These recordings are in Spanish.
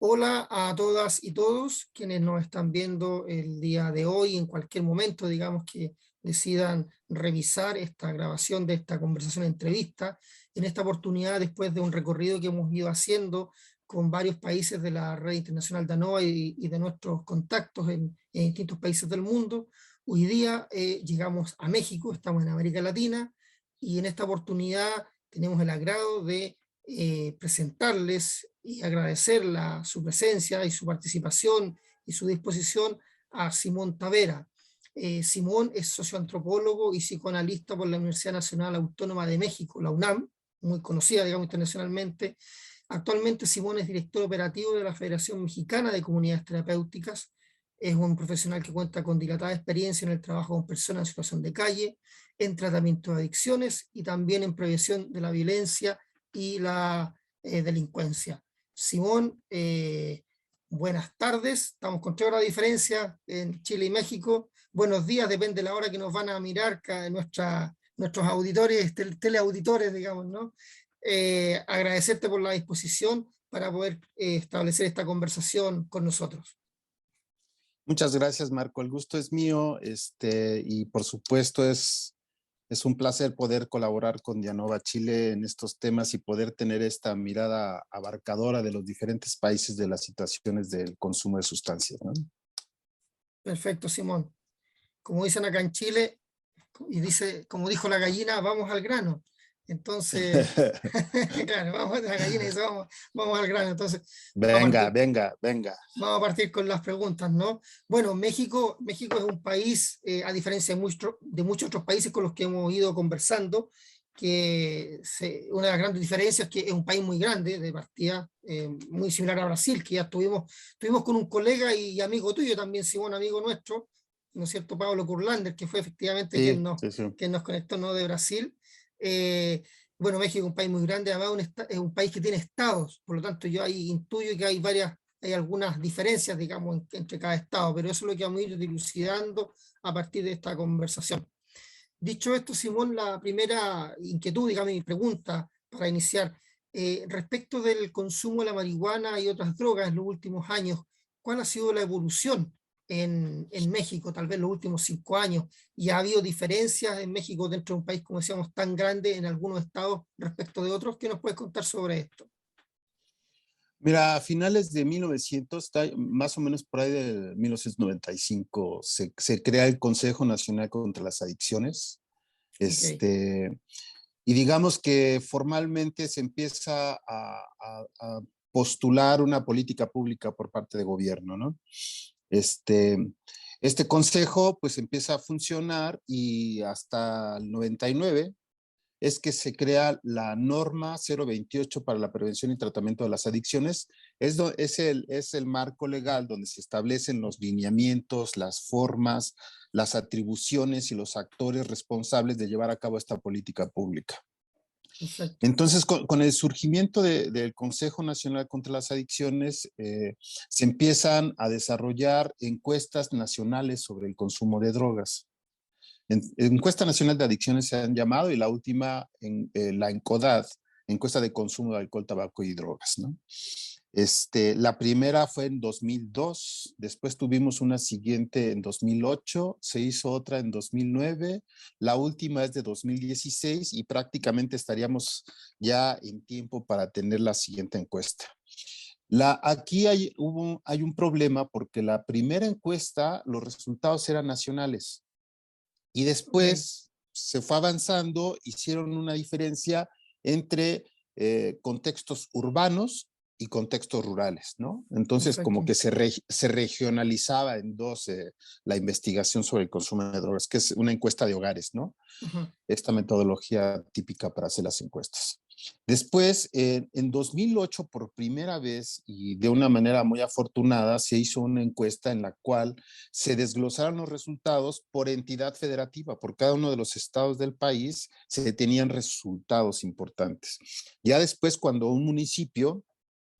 Hola a todas y todos quienes nos están viendo el día de hoy, en cualquier momento, digamos que decidan revisar esta grabación de esta conversación entrevista. En esta oportunidad, después de un recorrido que hemos ido haciendo con varios países de la red internacional de ANOVA y de nuestros contactos en distintos países del mundo, hoy día llegamos a México, estamos en América Latina, y en esta oportunidad tenemos el agrado de presentarles y agradecer su presencia y su participación y su disposición a Simón Tavera. Simón es socioantropólogo y psicoanalista por la Universidad Nacional Autónoma de México, la UNAM, muy conocida, digamos, internacionalmente. Actualmente Simón es director operativo de la Federación Mexicana de Comunidades Terapéuticas. Es un profesional que cuenta con dilatada experiencia en el trabajo con personas en situación de calle, en tratamiento de adicciones y también en prevención de la violencia y la delincuencia. Simón, buenas tardes. Estamos con 3 horas de diferencia en Chile y México. Buenos días, depende de la hora que nos van a mirar nuestros auditores, teleauditores, digamos, ¿no? Agradecerte por la disposición para poder establecer esta conversación con nosotros. Muchas gracias, Marco. El gusto es mío, y por supuesto es un placer poder colaborar con Dianova Chile en estos temas y poder tener esta mirada abarcadora de los diferentes países de las situaciones del consumo de sustancias, ¿no? Perfecto, Simón. Como dicen acá en Chile, como dijo la gallina, vamos al grano. Entonces, claro, vamos a la gallina y dice, vamos al grano. Entonces, venga, venga, venga. vamos a partir con las preguntas, ¿no? Bueno, México es un país, a diferencia de muchos otros países con los que hemos ido conversando, una de las grandes diferencias es que es un país muy grande, de partida, muy similar a Brasil, que ya estuvimos con un colega y amigo tuyo también, Simón, amigo nuestro, ¿no es cierto? Pablo Kurlander, que fue efectivamente Sí, sí, sí. quien nos conectó, ¿no? De Brasil. Eh, bueno, México es un país muy grande, además es un país que tiene estados, por lo tanto yo ahí intuyo que hay algunas diferencias, digamos, entre cada estado, pero eso es lo que vamos a ir dilucidando a partir de esta conversación. Dicho esto, Simón, la primera inquietud, digamos, mi pregunta para iniciar, respecto del consumo de la marihuana y otras drogas en los últimos años, ¿cuál ha sido la evolución en México, tal vez los últimos 5 años? ¿Y ha habido diferencias en México dentro de un país, como decíamos, tan grande en algunos estados respecto de otros? ¿Qué nos puedes contar sobre esto? Mira, a finales de 1900, más o menos por ahí de 1995, se crea el Consejo Nacional contra las Adicciones. Okay. Y digamos que formalmente se empieza a postular una política pública por parte de gobierno, ¿no? Este consejo pues empieza a funcionar y hasta el 99 es que se crea la norma 028 para la prevención y tratamiento de las adicciones. Es el marco legal donde se establecen los lineamientos, las formas, las atribuciones y los actores responsables de llevar a cabo esta política pública. Perfecto. Entonces, con el surgimiento del Consejo Nacional contra las Adicciones, se empiezan a desarrollar encuestas nacionales sobre el consumo de drogas. Encuesta Nacional de Adicciones se han llamado, y la última, la ENCODAD, Encuesta de Consumo de Alcohol, Tabaco y Drogas, ¿no? La primera fue en 2002, después tuvimos una siguiente en 2008, se hizo otra en 2009, la última es de 2016 y prácticamente estaríamos ya en tiempo para tener la siguiente encuesta. Aquí hay un problema porque la primera encuesta, los resultados eran nacionales. Y después se fue avanzando, hicieron una diferencia entre contextos urbanos y contextos rurales, ¿no? Entonces, como que se regionalizaba en dos la investigación sobre el consumo de drogas, que es una encuesta de hogares, ¿no? Esta metodología típica para hacer las encuestas. Después, en 2008, por primera vez y de una manera muy afortunada, se hizo una encuesta en la cual se desglosaron los resultados por entidad federativa. Por cada uno de los estados del país se tenían resultados importantes. Ya después, cuando un municipio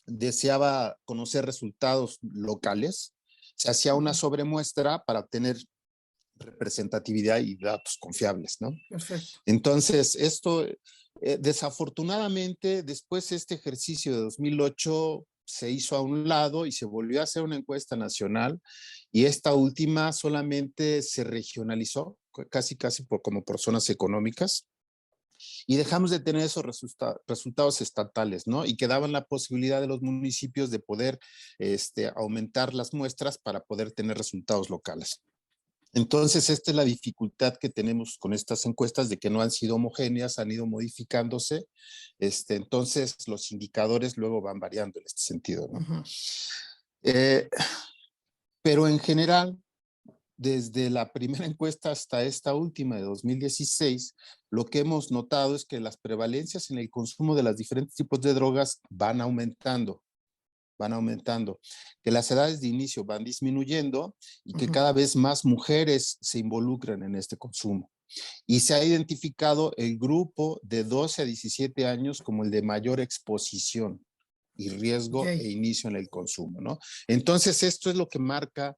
deseaba conocer resultados locales, se hacía una sobremuestra para obtener representatividad y datos confiables, ¿no? Perfecto. Entonces, esto, desafortunadamente, después este ejercicio de 2008 se hizo a un lado y se volvió a hacer una encuesta nacional, y esta última solamente se regionalizó, casi como por zonas económicas, y dejamos de tener esos resultados estatales, ¿no? Y quedaban la posibilidad de los municipios de poder aumentar las muestras para poder tener resultados locales. Entonces, esta es la dificultad que tenemos con estas encuestas, de que no han sido homogéneas, han ido modificándose. Entonces, los indicadores luego van variando en este sentido, ¿no? Eh, pero en general, desde la primera encuesta hasta esta última de 2016, lo que hemos notado es que las prevalencias en el consumo de los diferentes tipos de drogas van aumentando, que las edades de inicio van disminuyendo y que cada vez más mujeres se involucran en este consumo. Y se ha identificado el grupo de 12 a 17 años como el de mayor exposición y riesgo e inicio en el consumo, ¿no? Entonces, esto es lo que marca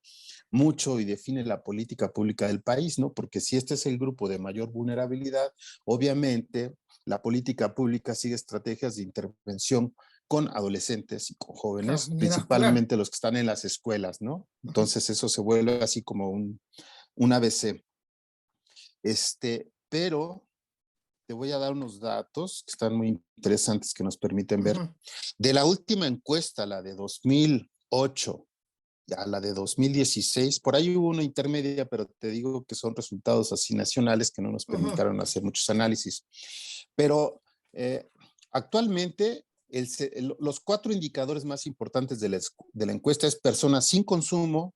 mucho y define la política pública del país, ¿no? Porque si este es el grupo de mayor vulnerabilidad, obviamente la política pública sigue estrategias de intervención con adolescentes y con jóvenes, principalmente los que están en las escuelas, ¿no? Entonces eso se vuelve así como un ABC. Pero te voy a dar unos datos que están muy interesantes que nos permiten ver. De la última encuesta, la de 2008, a la de 2016, por ahí hubo una intermedia, pero te digo que son resultados así nacionales que no nos permitieron hacer muchos análisis. Pero actualmente los 4 indicadores más importantes de la encuesta es personas sin consumo,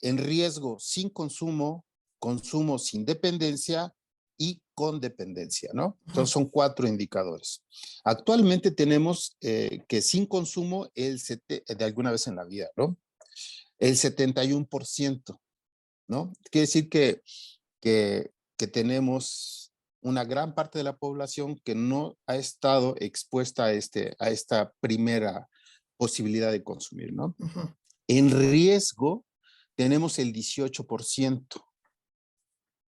en riesgo sin consumo, consumo sin dependencia y con dependencia, ¿no? Entonces son 4 indicadores. Actualmente tenemos que sin consumo, de alguna vez en la vida, ¿no? El 71%, ¿no? Quiere decir que tenemos una gran parte de la población que no ha estado expuesta a esta primera posibilidad de consumir, ¿no? En riesgo tenemos el 18%.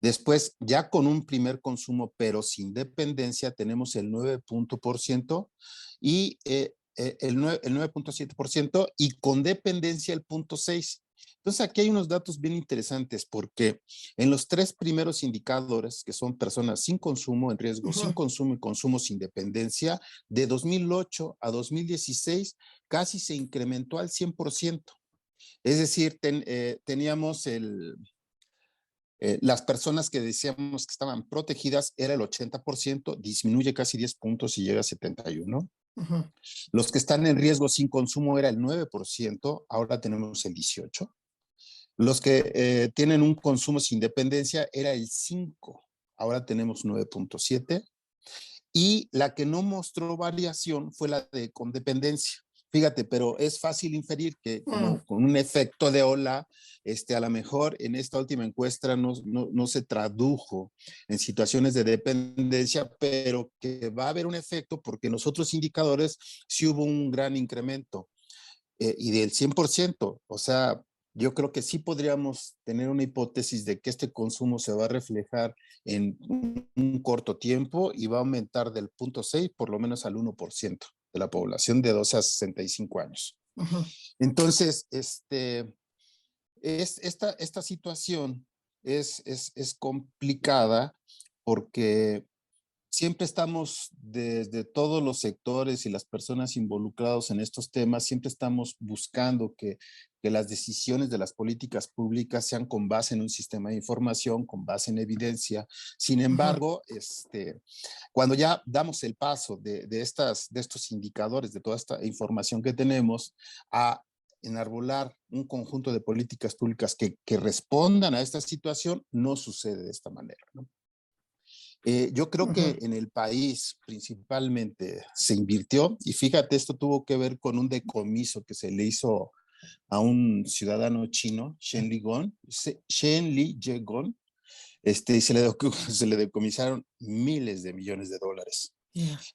Después, ya con un primer consumo, pero sin dependencia, tenemos el 9% y el 9.7% y con dependencia el 0.6%. Entonces, aquí hay unos datos bien interesantes porque en los 3 primeros indicadores, que son personas sin consumo, en riesgo sin consumo y consumo sin dependencia, de 2008 a 2016 casi se incrementó al 100%. Es decir, teníamos las personas que decíamos que estaban protegidas era el 80%, disminuye casi 10 puntos y llega a 71. Los que están en riesgo sin consumo era el 9%, ahora tenemos el 18%. Los que tienen un consumo sin dependencia era el 5%, ahora tenemos 9.7%. Y la que no mostró variación fue la de con dependencia. Fíjate, pero es fácil inferir que como con un efecto de ola, a lo mejor en esta última encuesta no se tradujo en situaciones de dependencia, pero que va a haber un efecto porque en los otros indicadores sí hubo un gran incremento y del 100%. O sea, yo creo que sí podríamos tener una hipótesis de que este consumo se va a reflejar en un corto tiempo y va a aumentar del 0.6 por lo menos al 1% de la población de 12 a 65 años. Entonces, esta situación es complicada porque siempre estamos desde todos los sectores y las personas involucradas en estos temas, siempre estamos buscando que las decisiones de las políticas públicas sean con base en un sistema de información, con base en evidencia. Sin embargo, cuando ya damos el paso de estos indicadores, de toda esta información que tenemos, a enarbolar un conjunto de políticas públicas que respondan a esta situación, no sucede de esta manera, ¿no? Yo creo que en el país principalmente se invirtió, y fíjate, esto tuvo que ver con un decomiso que se le hizo a un ciudadano chino, Shen Li Jegon, y se le decomisaron miles de millones de dólares.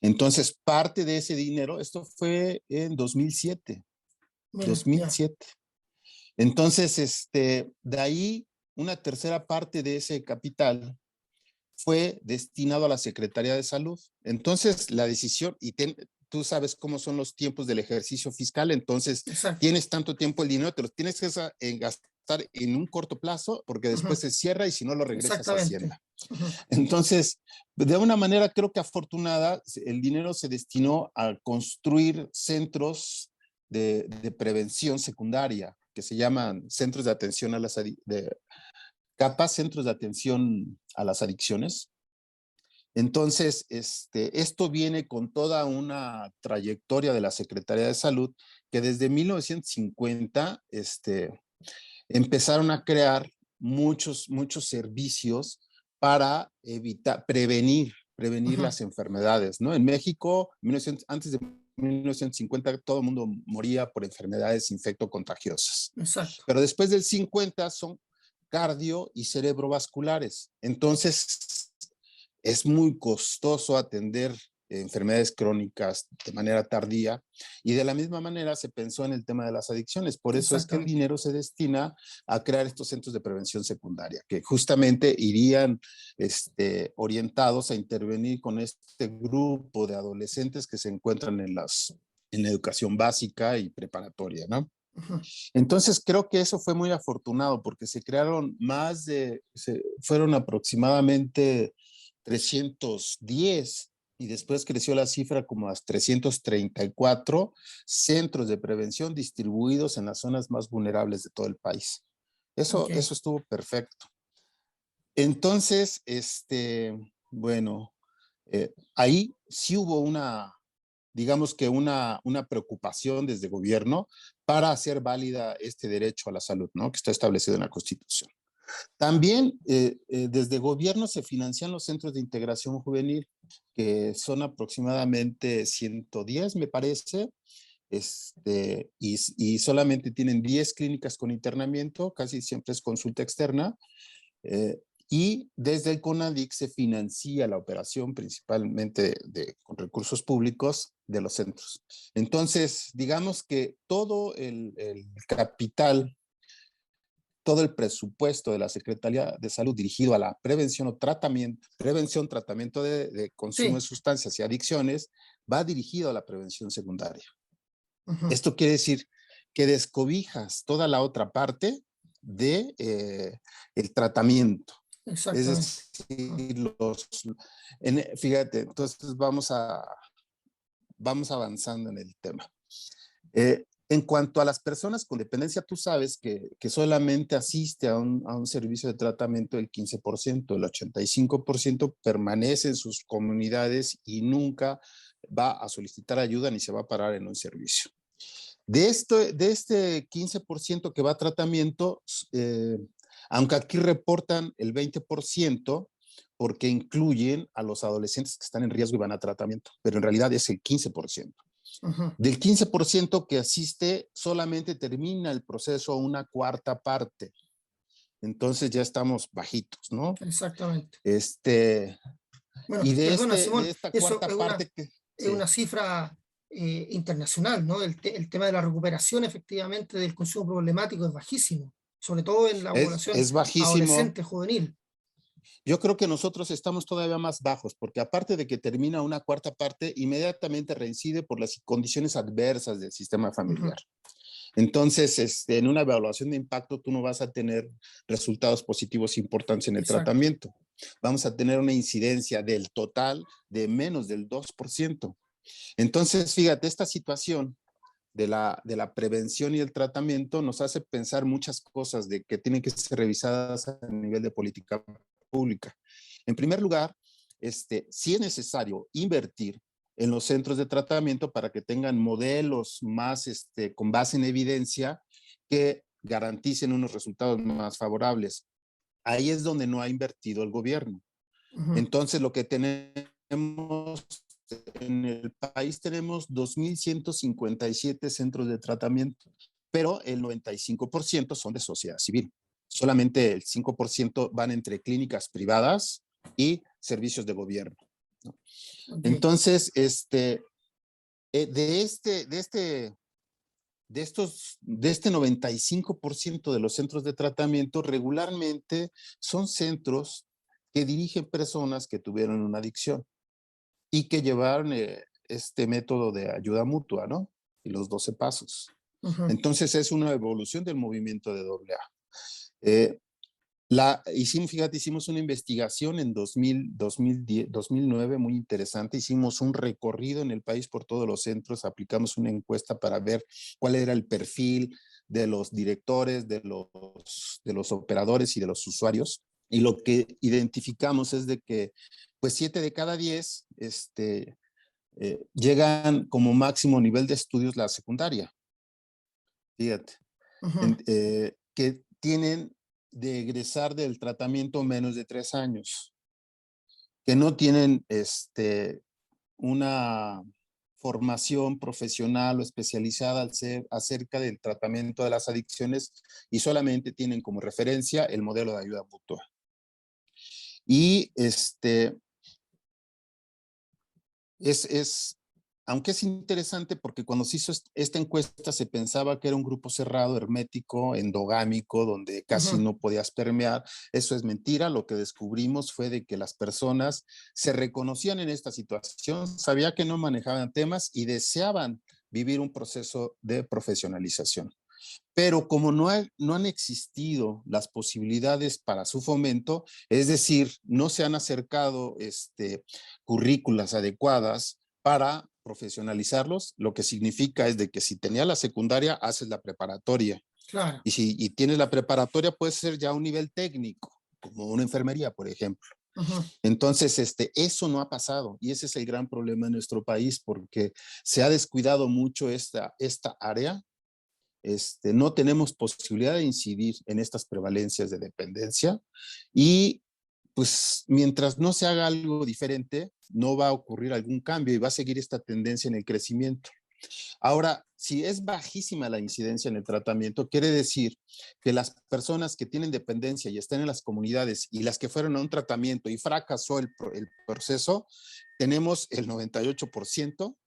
Entonces, parte de ese dinero, esto fue en 2007. 2007. Entonces, de ahí, una tercera parte de ese capital fue destinado a la Secretaría de Salud. Entonces, la decisión, y tú sabes cómo son los tiempos del ejercicio fiscal, entonces Exacto. tienes tanto tiempo el dinero, te lo tienes que gastar en un corto plazo porque después Ujú. se cierra y si no lo regresas a Exactamente. Hacienda. Ujú. Entonces, de una manera creo que afortunada, el dinero se destinó a construir centros de prevención secundaria, que se llaman centros de atención a las CAPAS, centros de atención a las adicciones. Entonces, esto viene con toda una trayectoria de la Secretaría de Salud, que desde 1950 empezaron a crear muchos servicios para prevenir Ujú. las enfermedades, ¿no? En México, antes de 1950, todo el mundo moría por enfermedades infectocontagiosas. Exacto. Pero después del 50 son cardio y cerebrovasculares. Entonces, es muy costoso atender enfermedades crónicas de manera tardía y de la misma manera se pensó en el tema de las adicciones. Por eso es que el Exactamente. dinero se destina a crear estos centros de prevención secundaria, que justamente irían orientados a intervenir con este grupo de adolescentes que se encuentran en la educación básica y preparatoria, ¿no? Ujú. Entonces creo que eso fue muy afortunado porque se crearon fueron aproximadamente 310 y después creció la cifra como a 334 centros de prevención distribuidos en las zonas más vulnerables de todo el país. Ok. Eso estuvo perfecto. Entonces, bueno, ahí sí hubo digamos que una preocupación desde gobierno para hacer válida este derecho a la salud, ¿no? Que está establecido en la Constitución. También desde gobierno se financian los centros de integración juvenil, que son aproximadamente 110, me parece, y solamente tienen 10 clínicas con internamiento, casi siempre es consulta externa, eh, y desde el CONADIC se financia la operación principalmente con recursos públicos de los centros. Entonces, digamos que todo el capital, todo el presupuesto de la Secretaría de Salud dirigido a la tratamiento de consumo de Sí. sustancias y adicciones, va dirigido a la prevención secundaria. Ujú. Esto quiere decir que descobijas toda la otra parte de el tratamiento. Es Exactamente. Ujú. decir, fíjate, entonces vamos avanzando en el tema. En cuanto a las personas con dependencia, tú sabes que solamente asiste a un servicio de tratamiento el 15%, el 85% permanece en sus comunidades y nunca va a solicitar ayuda ni se va a parar en un servicio. De este 15% que va a tratamiento, eh, aunque aquí reportan el 20%, porque incluyen a los adolescentes que están en riesgo y van a tratamiento, pero en realidad es el 15%. Ujú. Del 15% que asiste, solamente termina el proceso una cuarta parte. Entonces ya estamos bajitos, ¿no? Exactamente. Este, Bueno, y perdona, de Simón, esta eso cuarta parte que, es sí, una cifra internacional, ¿no? El tema de la recuperación efectivamente del consumo problemático es bajísimo, sobre todo en la población es bajísimo. adolescente, juvenil. Yo creo que nosotros estamos todavía más bajos, porque aparte de que termina una cuarta parte, inmediatamente reincide por las condiciones adversas del sistema Ujú. familiar. Entonces, en una evaluación de impacto, tú no vas a tener resultados positivos importantes en el Exacto. tratamiento. Vamos a tener una incidencia del total de menos del 2%. Entonces, fíjate, esta situación de la prevención y el tratamiento nos hace pensar muchas cosas de que tienen que ser revisadas a nivel de política pública. En primer lugar, sí es necesario invertir en los centros de tratamiento para que tengan modelos más con base en evidencia que garanticen unos resultados más favorables. Ahí es donde no ha invertido el gobierno. Ujú. Entonces, lo que tenemos en el país, tenemos 2.157 centros de tratamiento, pero el 95% son de sociedad civil. Solamente el 5% van entre clínicas privadas y servicios de gobierno, ¿no? Ok. Entonces, de este 95% de los centros de tratamiento regularmente son centros que dirigen personas que tuvieron una adicción y que llevaron este método de ayuda mutua, ¿no? Y los 12 pasos. Ujú, Entonces es una evolución del movimiento de AA. Hicimos una investigación en 2010, 2009 muy interesante. Hicimos un recorrido en el país por todos los centros, aplicamos una encuesta para ver cuál era el perfil de los directores, de los operadores y de los usuarios. Y lo que identificamos es de que pues 7 de cada 10 llegan como máximo nivel de estudios la secundaria. Fíjate, ujú. que tienen de egresar del tratamiento menos de 3 años, que no tienen una formación profesional o especializada acerca del tratamiento de las adicciones y solamente tienen como referencia el modelo de ayuda mutua. Y aunque es interesante porque cuando se hizo esta encuesta se pensaba que era un grupo cerrado, hermético, endogámico, donde casi Ujú, no podías permear. Eso es mentira. Lo que descubrimos fue de que las personas se reconocían en esta situación, sabía que no manejaban temas y deseaban vivir un proceso de profesionalización. Pero como no han existido las posibilidades para su fomento, es decir, no se han acercado currículas adecuadas para profesionalizarlos, lo que significa es de que si tenía la secundaria, haces la preparatoria. claro. Y si tienes la preparatoria, puede ser ya un nivel técnico, como una enfermería, por ejemplo. Ujú, Entonces, eso no ha pasado y ese es el gran problema en nuestro país porque se ha descuidado mucho esta área. No tenemos posibilidad de incidir en estas prevalencias de dependencia y pues mientras no se haga algo diferente, no va a ocurrir algún cambio y va a seguir esta tendencia en el crecimiento. Ahora, si es bajísima la incidencia en el tratamiento, quiere decir que las personas que tienen dependencia y están en las comunidades y las que fueron a un tratamiento y fracasó el proceso, tenemos el 98%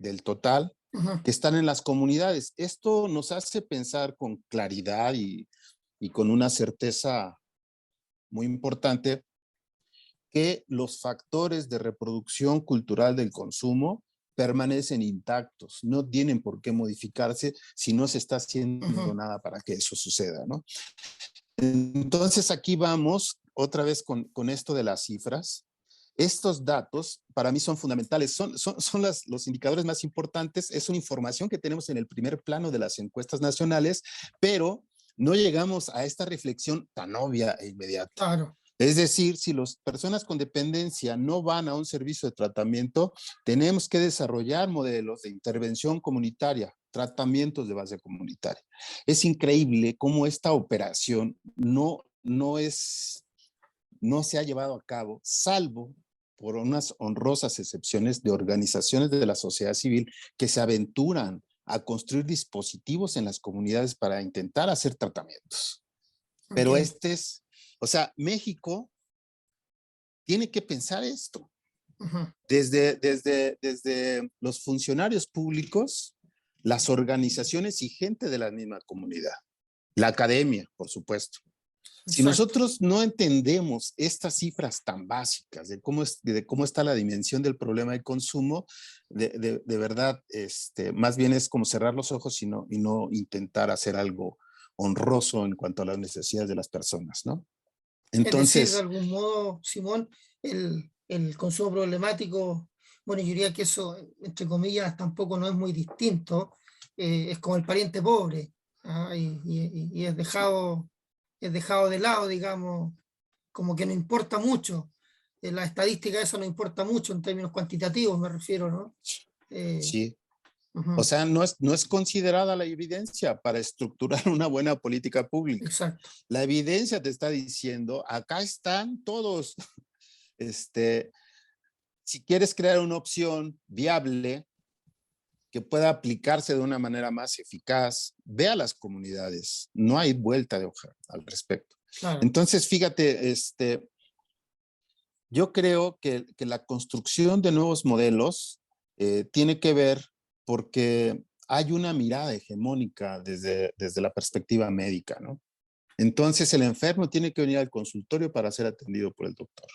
del total ujú. que están en las comunidades. Esto nos hace pensar con claridad y con una certeza muy importante que los factores de reproducción cultural del consumo permanecen intactos, no tienen por qué modificarse si no se está haciendo Ujú. nada para que eso suceda, ¿no? Entonces aquí vamos otra vez con esto de las cifras. Estos datos para mí son fundamentales, son los indicadores más importantes, es una información que tenemos en el primer plano de las encuestas nacionales, pero no llegamos a esta reflexión tan obvia e inmediata. Claro. Es decir, si las personas con dependencia no van a un servicio de tratamiento, tenemos que desarrollar modelos de intervención comunitaria, tratamientos de base comunitaria. Es increíble cómo esta operación no se ha llevado a cabo, salvo por unas honrosas excepciones de organizaciones de la sociedad civil que se aventuran a construir dispositivos en las comunidades para intentar hacer tratamientos. Pero Entiendo. o sea, México tiene que pensar esto. Ujú, Desde los funcionarios públicos, las organizaciones y gente de la misma comunidad, la academia, por supuesto. Si exacto. nosotros no entendemos estas cifras tan básicas de cómo está la dimensión del problema de consumo, de verdad, más bien es como cerrar los ojos y no intentar hacer algo honroso en cuanto a las necesidades de las personas, ¿no? Es decir, de Entonces, algún modo, Simón, el consumo problemático, bueno, yo diría que eso, entre comillas, tampoco no es muy distinto, es como el pariente pobre, ¿ah? Y es dejado de lado, digamos, como que no importa mucho. La estadística esa no importa mucho en términos cuantitativos, me refiero, ¿no? Eh, sí. O ujú, sea, no es considerada la evidencia para estructurar una buena política pública. exacto. La evidencia te está diciendo, acá están todos. Este, si quieres crear una opción viable que pueda aplicarse de una manera más eficaz, ve a las comunidades. No hay vuelta de hoja al respecto. Claro. Entonces, fíjate, yo creo que la construcción de nuevos modelos tiene que ver porque hay una mirada hegemónica desde la perspectiva médica, ¿no? Entonces el enfermo tiene que venir al consultorio para ser atendido por el doctor.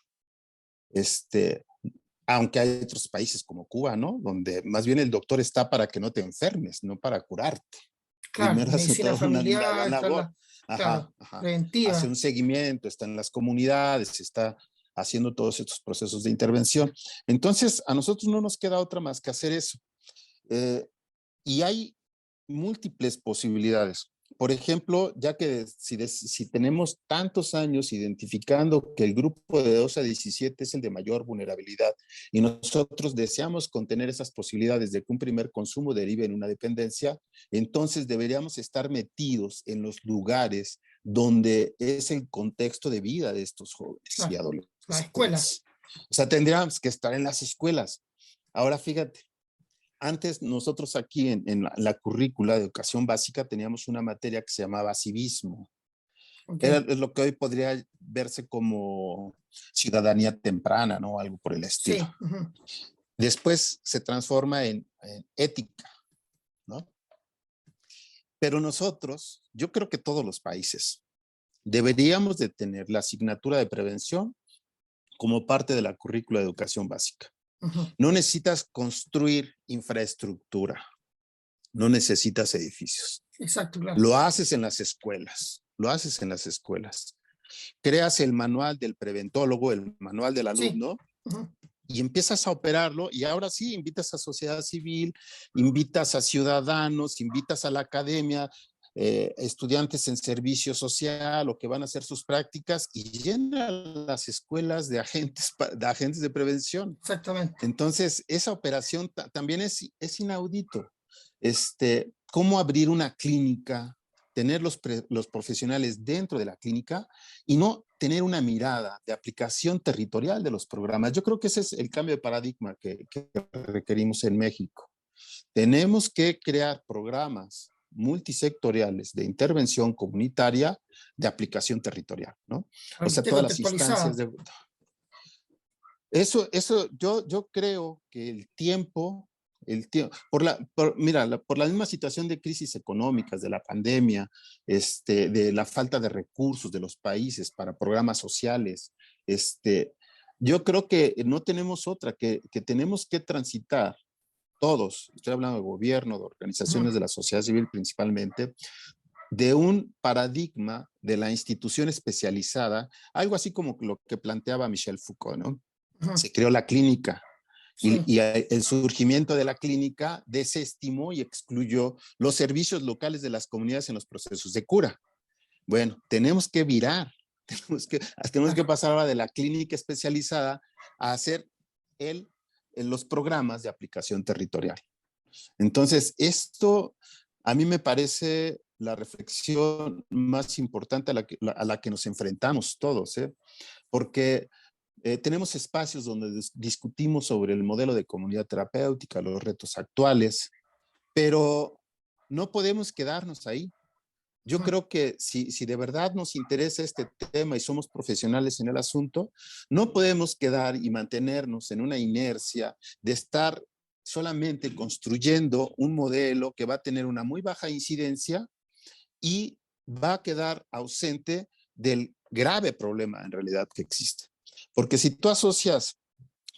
Este, Aunque hay otros países como Cuba, ¿no? Donde más bien el doctor está para que no te enfermes, no para curarte. Claro, Primero hace medicina toda una familiar, gran está labor. claro, Ajá, ajá. Hace preventiva. un seguimiento, está en las comunidades, está haciendo todos estos procesos de intervención. Entonces, a nosotros no nos queda otra más que hacer eso. Eh, y hay múltiples posibilidades. Por ejemplo, ya que si tenemos tantos años identificando que el grupo de 2 a 17 es el de mayor vulnerabilidad y nosotros deseamos contener esas posibilidades de que un primer consumo derive en una dependencia, entonces deberíamos estar metidos en los lugares donde es el contexto de vida de estos jóvenes y Claro, la escuela. adolescentes. O sea, tendríamos que estar en las escuelas. Ahora fíjate, antes nosotros aquí en la currícula de educación básica teníamos una materia que se llamaba civismo. Ok. Es lo que hoy podría verse como ciudadanía temprana, ¿no? Algo por el estilo. Sí. Ujú. Después se transforma en ética, ¿no? Pero nosotros, yo creo que todos los países, deberíamos de tener la asignatura de prevención como parte de la currícula de educación básica. Ujú. No necesitas construir infraestructura, no necesitas edificios. Exacto, claro. Lo haces en las escuelas, lo haces en las escuelas. Creas el manual del preventólogo, el manual del Sí. alumno, Ujú. y empiezas a operarlo y ahora sí, invitas a sociedad civil, invitas a ciudadanos, invitas a la academia, estudiantes en servicio social o que van a hacer sus prácticas y llenan las escuelas de agentes de prevención. Exactamente. Entonces, esa operación también es inaudito. Cómo abrir una clínica, tener los profesionales dentro de la clínica y no tener una mirada de aplicación territorial de los programas. Yo creo que ese es el cambio de paradigma que requerimos en México. Tenemos que crear programas multisectoriales de intervención comunitaria de aplicación territorial, ¿no? O Para que sea, esté todas las instancias contextualizada. de, yo creo que por la misma situación de crisis económicas, de la pandemia, de la falta de recursos de los países para programas sociales, yo creo que no tenemos otra, que tenemos que transitar todos, estoy hablando de gobierno, de Ujú. organizaciones de la sociedad civil principalmente, de un paradigma de la institución especializada, algo así como lo que planteaba Michel Foucault, ¿no? Ujú. Se creó la clínica Sí. y el surgimiento de la clínica desestimó y excluyó los servicios locales de las comunidades en los procesos de cura. Bueno, tenemos que virar, tenemos que Claro. pasar ahora de la clínica especializada a hacer los programas de aplicación territorial. Entonces, esto a mí me parece la reflexión más importante a la que nos enfrentamos todos, ¿eh? Porque tenemos espacios donde discutimos sobre el modelo de comunidad terapéutica, los retos actuales, pero no podemos quedarnos ahí. Yo Ujú. creo que si de verdad nos interesa este tema y somos profesionales en el asunto, no podemos quedar y mantenernos en una inercia de estar solamente construyendo un modelo que va a tener una muy baja incidencia y va a quedar ausente del grave problema en realidad que existe. Porque si tú asocias,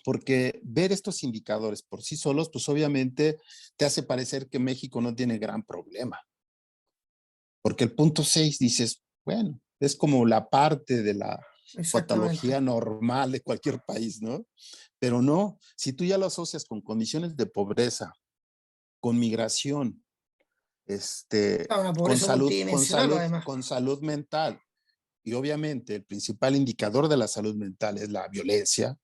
porque ver estos indicadores por sí solos, pues obviamente te hace parecer que México no tiene gran problema. Porque el punto 6 dices, bueno, es como la parte de la Exactamente. patología normal de cualquier país, ¿no? Pero no, si tú ya lo asocias con condiciones de pobreza, con migración, Claro, una pobreza multidimensional además. con salud mental, y obviamente el principal indicador de la salud mental es la violencia,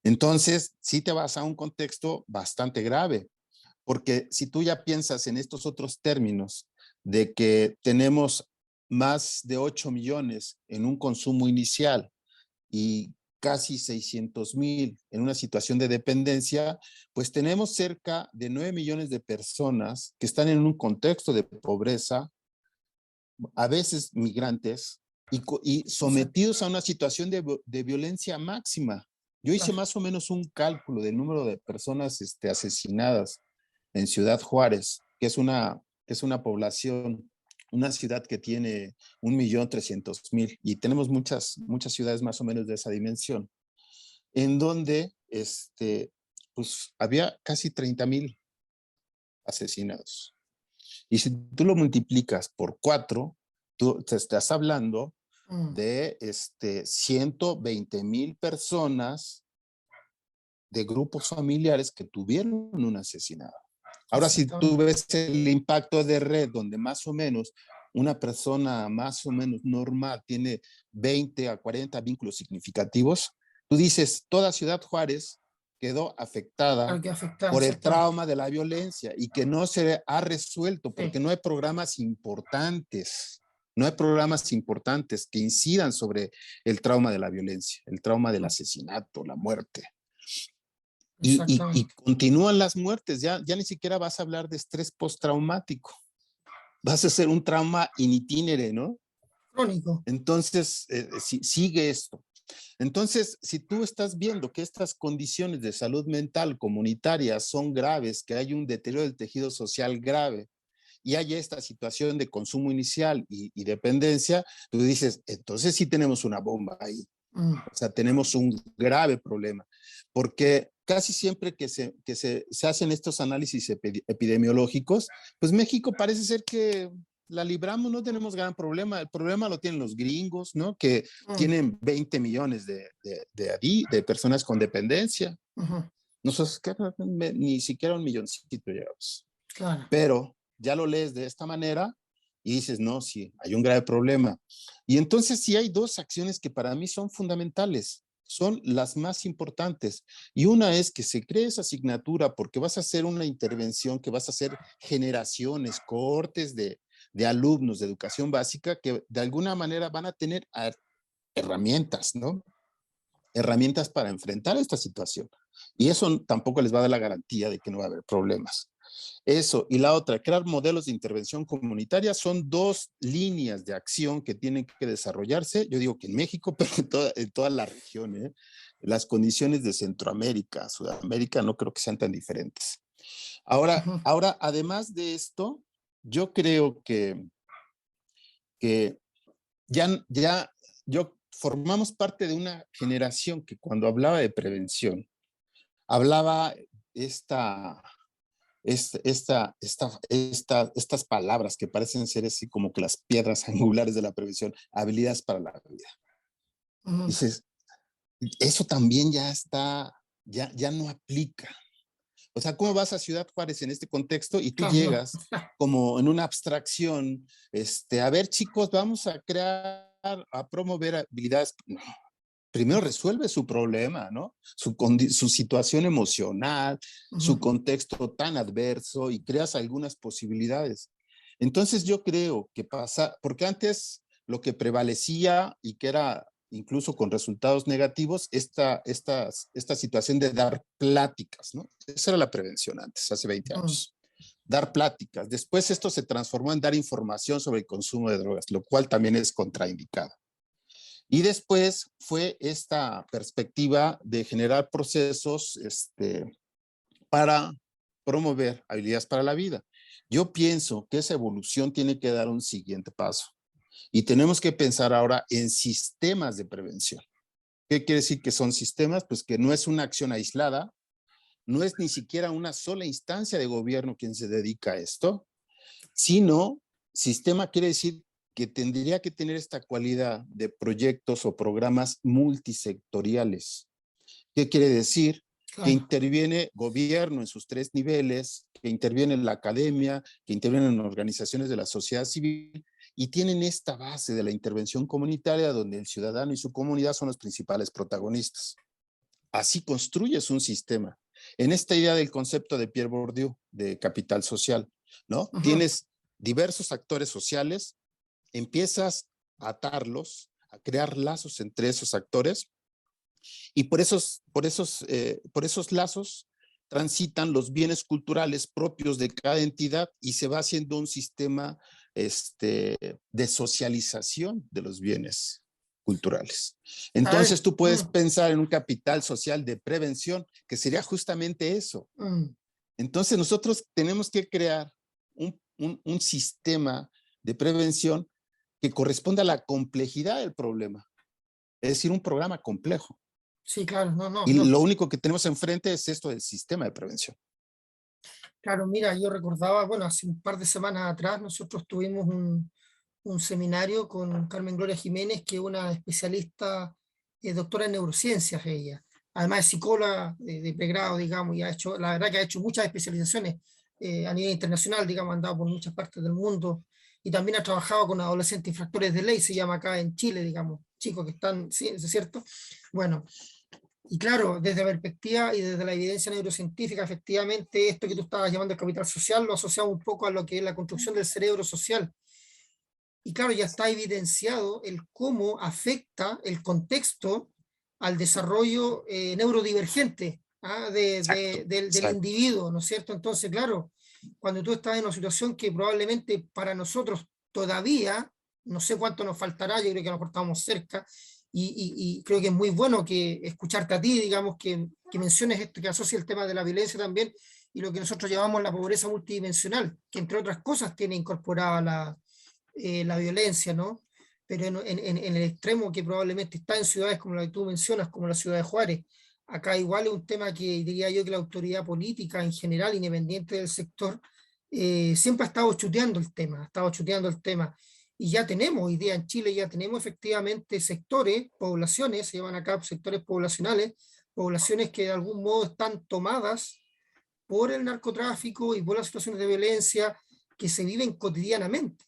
entonces sí te vas a un contexto bastante grave, porque si tú ya piensas en estos otros términos de que tenemos más de 8 millones en un consumo inicial y casi 600,000 en una situación de dependencia, pues tenemos cerca de 9 millones de personas que están en un contexto de pobreza, a veces migrantes, y Exacto. sometidos a una situación de violencia máxima. Yo hice Claro. más o menos un cálculo del número de personas asesinadas en Ciudad Juárez, que es una población, una ciudad que tiene 1,300,000 y tenemos muchas ciudades más o menos de esa dimensión, en donde pues había casi 30,000 asesinados. Y si tú lo multiplicas por 4, tú te estás hablando de 120,000 personas de grupos familiares que tuvieron un asesinato. Ahora, si tú Exactamente. ves el impacto de red, donde más o menos una persona más o menos normal tiene 20 a 40 vínculos significativos, tú dices, toda Ciudad Juárez quedó Al afectada que afecta, por el exactamente. trauma de la violencia y que no se ha resuelto porque Sí, no hay programas importantes. No hay programas importantes que incidan sobre el trauma de la violencia, el trauma del asesinato, la muerte. Y exactamente. continúan las muertes, ya ni siquiera vas a hablar de estrés postraumático, vas a hacer un trauma in itinere, ¿no? Crónico. Entonces, sigue esto. Entonces, si tú estás viendo que estas condiciones de salud mental comunitaria son graves, que hay un deterioro del tejido social grave y hay esta situación de consumo inicial y dependencia, tú dices, entonces sí tenemos una bomba ahí. O sea, tenemos un grave problema, porque casi siempre que se hacen estos análisis epidemiológicos, pues México parece ser que la libramos, no tenemos gran problema. El problema lo tienen los gringos, ¿no? Que tienen 20 millones de personas con dependencia. Nosotros ni siquiera un milloncito llegamos. Claro. Pero ya lo lees de esta manera y dices, no, sí, hay un grave problema. Y entonces sí hay dos acciones que para mí son fundamentales, son las más importantes. Y una es que se cree esa asignatura porque vas a hacer una intervención, que vas a hacer generaciones, cohortes de alumnos de educación básica que de alguna manera van a tener herramientas, ¿no? Herramientas para enfrentar esta situación. Y eso tampoco les va a dar la garantía de que no va a haber problemas. Eso, y la otra, crear modelos de intervención comunitaria, son dos líneas de acción que tienen que desarrollarse, yo digo que en México, pero en toda la región, ¿eh? Las condiciones de Centroamérica, Sudamérica, no creo que sean tan diferentes. Ahora además de esto, yo creo que yo formamos parte de una generación que cuando hablaba de prevención, hablaba esta estas palabras que parecen ser así como que las piedras angulares de la prevención, habilidades para la vida. Dices, eso también ya está, ya no aplica. O sea, ¿cómo vas a Ciudad Juárez en este contexto y tú Claro, no. llegas como en una abstracción, a ver chicos, vamos a crear, a promover habilidades? No, primero resuelve su problema, ¿no? Su situación emocional, su contexto tan adverso y creas algunas posibilidades. Entonces yo creo que pasa, porque antes lo que prevalecía y que era incluso con resultados negativos, esta situación de dar pláticas, ¿no? Esa era la prevención antes, hace 20 años. Dar pláticas. Después esto se transformó en dar información sobre el consumo de drogas, lo cual también es contraindicado. Y después fue esta perspectiva de generar procesos para promover habilidades para la vida. Yo pienso que esa evolución tiene que dar un siguiente paso y tenemos que pensar ahora en sistemas de prevención. ¿Qué quiere decir que son sistemas? Pues que no es una acción aislada, no es ni siquiera una sola instancia de gobierno quien se dedica a esto, sino sistema quiere decir que tendría que tener esta cualidad de proyectos o programas multisectoriales. ¿Qué quiere decir? Que Claro. interviene gobierno en sus 3 niveles, que interviene la academia, que intervienen en organizaciones de la sociedad civil y tienen esta base de la intervención comunitaria donde el ciudadano y su comunidad son los principales protagonistas. Así construyes un sistema. En esta idea del concepto de Pierre Bourdieu de capital social, ¿no? Tienes diversos actores sociales, empiezas a atarlos, a crear lazos entre esos actores y por esos lazos transitan los bienes culturales propios de cada entidad y se va haciendo un sistema de socialización de los bienes culturales. A ver, Entonces tú puedes pensar en un capital social de prevención que sería justamente eso. Entonces nosotros tenemos que crear un sistema de prevención que corresponda a la complejidad del problema, es decir, un programa complejo. Sí, claro, no, no, Y no. lo único que tenemos enfrente es esto del sistema de prevención. Claro, mira, yo recordaba, bueno, hace un par de semanas atrás nosotros tuvimos un seminario con Carmen Gloria Jiménez, que es una especialista, doctora en neurociencias ella. Además es psicóloga de pregrado, digamos, y ha hecho, la verdad que ha hecho muchas especializaciones a nivel internacional, digamos, ha andado por muchas partes del mundo, y también ha trabajado con adolescentes infractores de ley, se llama acá en Chile, digamos, chicos que están, sí, ¿es cierto? Bueno, y claro, desde la perspectiva y desde la evidencia neurocientífica, efectivamente, esto que tú estabas llamando el capital social lo asociamos un poco a lo que es la construcción del cerebro social. Y claro, ya está evidenciado el cómo afecta el contexto al desarrollo neurodivergente, ¿ah? Exacto, Del exacto. individuo, ¿no es cierto? Entonces, claro, cuando tú estás en una situación que probablemente para nosotros todavía, no sé cuánto nos faltará, yo creo que a lo mejor estamos cerca, y creo que es muy bueno que escucharte a ti, digamos, que menciones esto, que asocia el tema de la violencia también, y lo que nosotros llamamos la pobreza multidimensional, que entre otras cosas tiene incorporada la violencia, ¿no? Pero en el extremo que probablemente está en ciudades como la que tú mencionas, como la ciudad de Juárez. Acá igual es un tema que diría yo que la autoridad política en general, independiente del sector, siempre ha estado chuteando el tema, ha estado chuteando el tema. Y ya tenemos, hoy día en Chile ya tenemos efectivamente sectores, poblaciones, se llaman acá sectores poblacionales, poblaciones que de algún modo están tomadas por el narcotráfico y por las situaciones de violencia que se viven cotidianamente.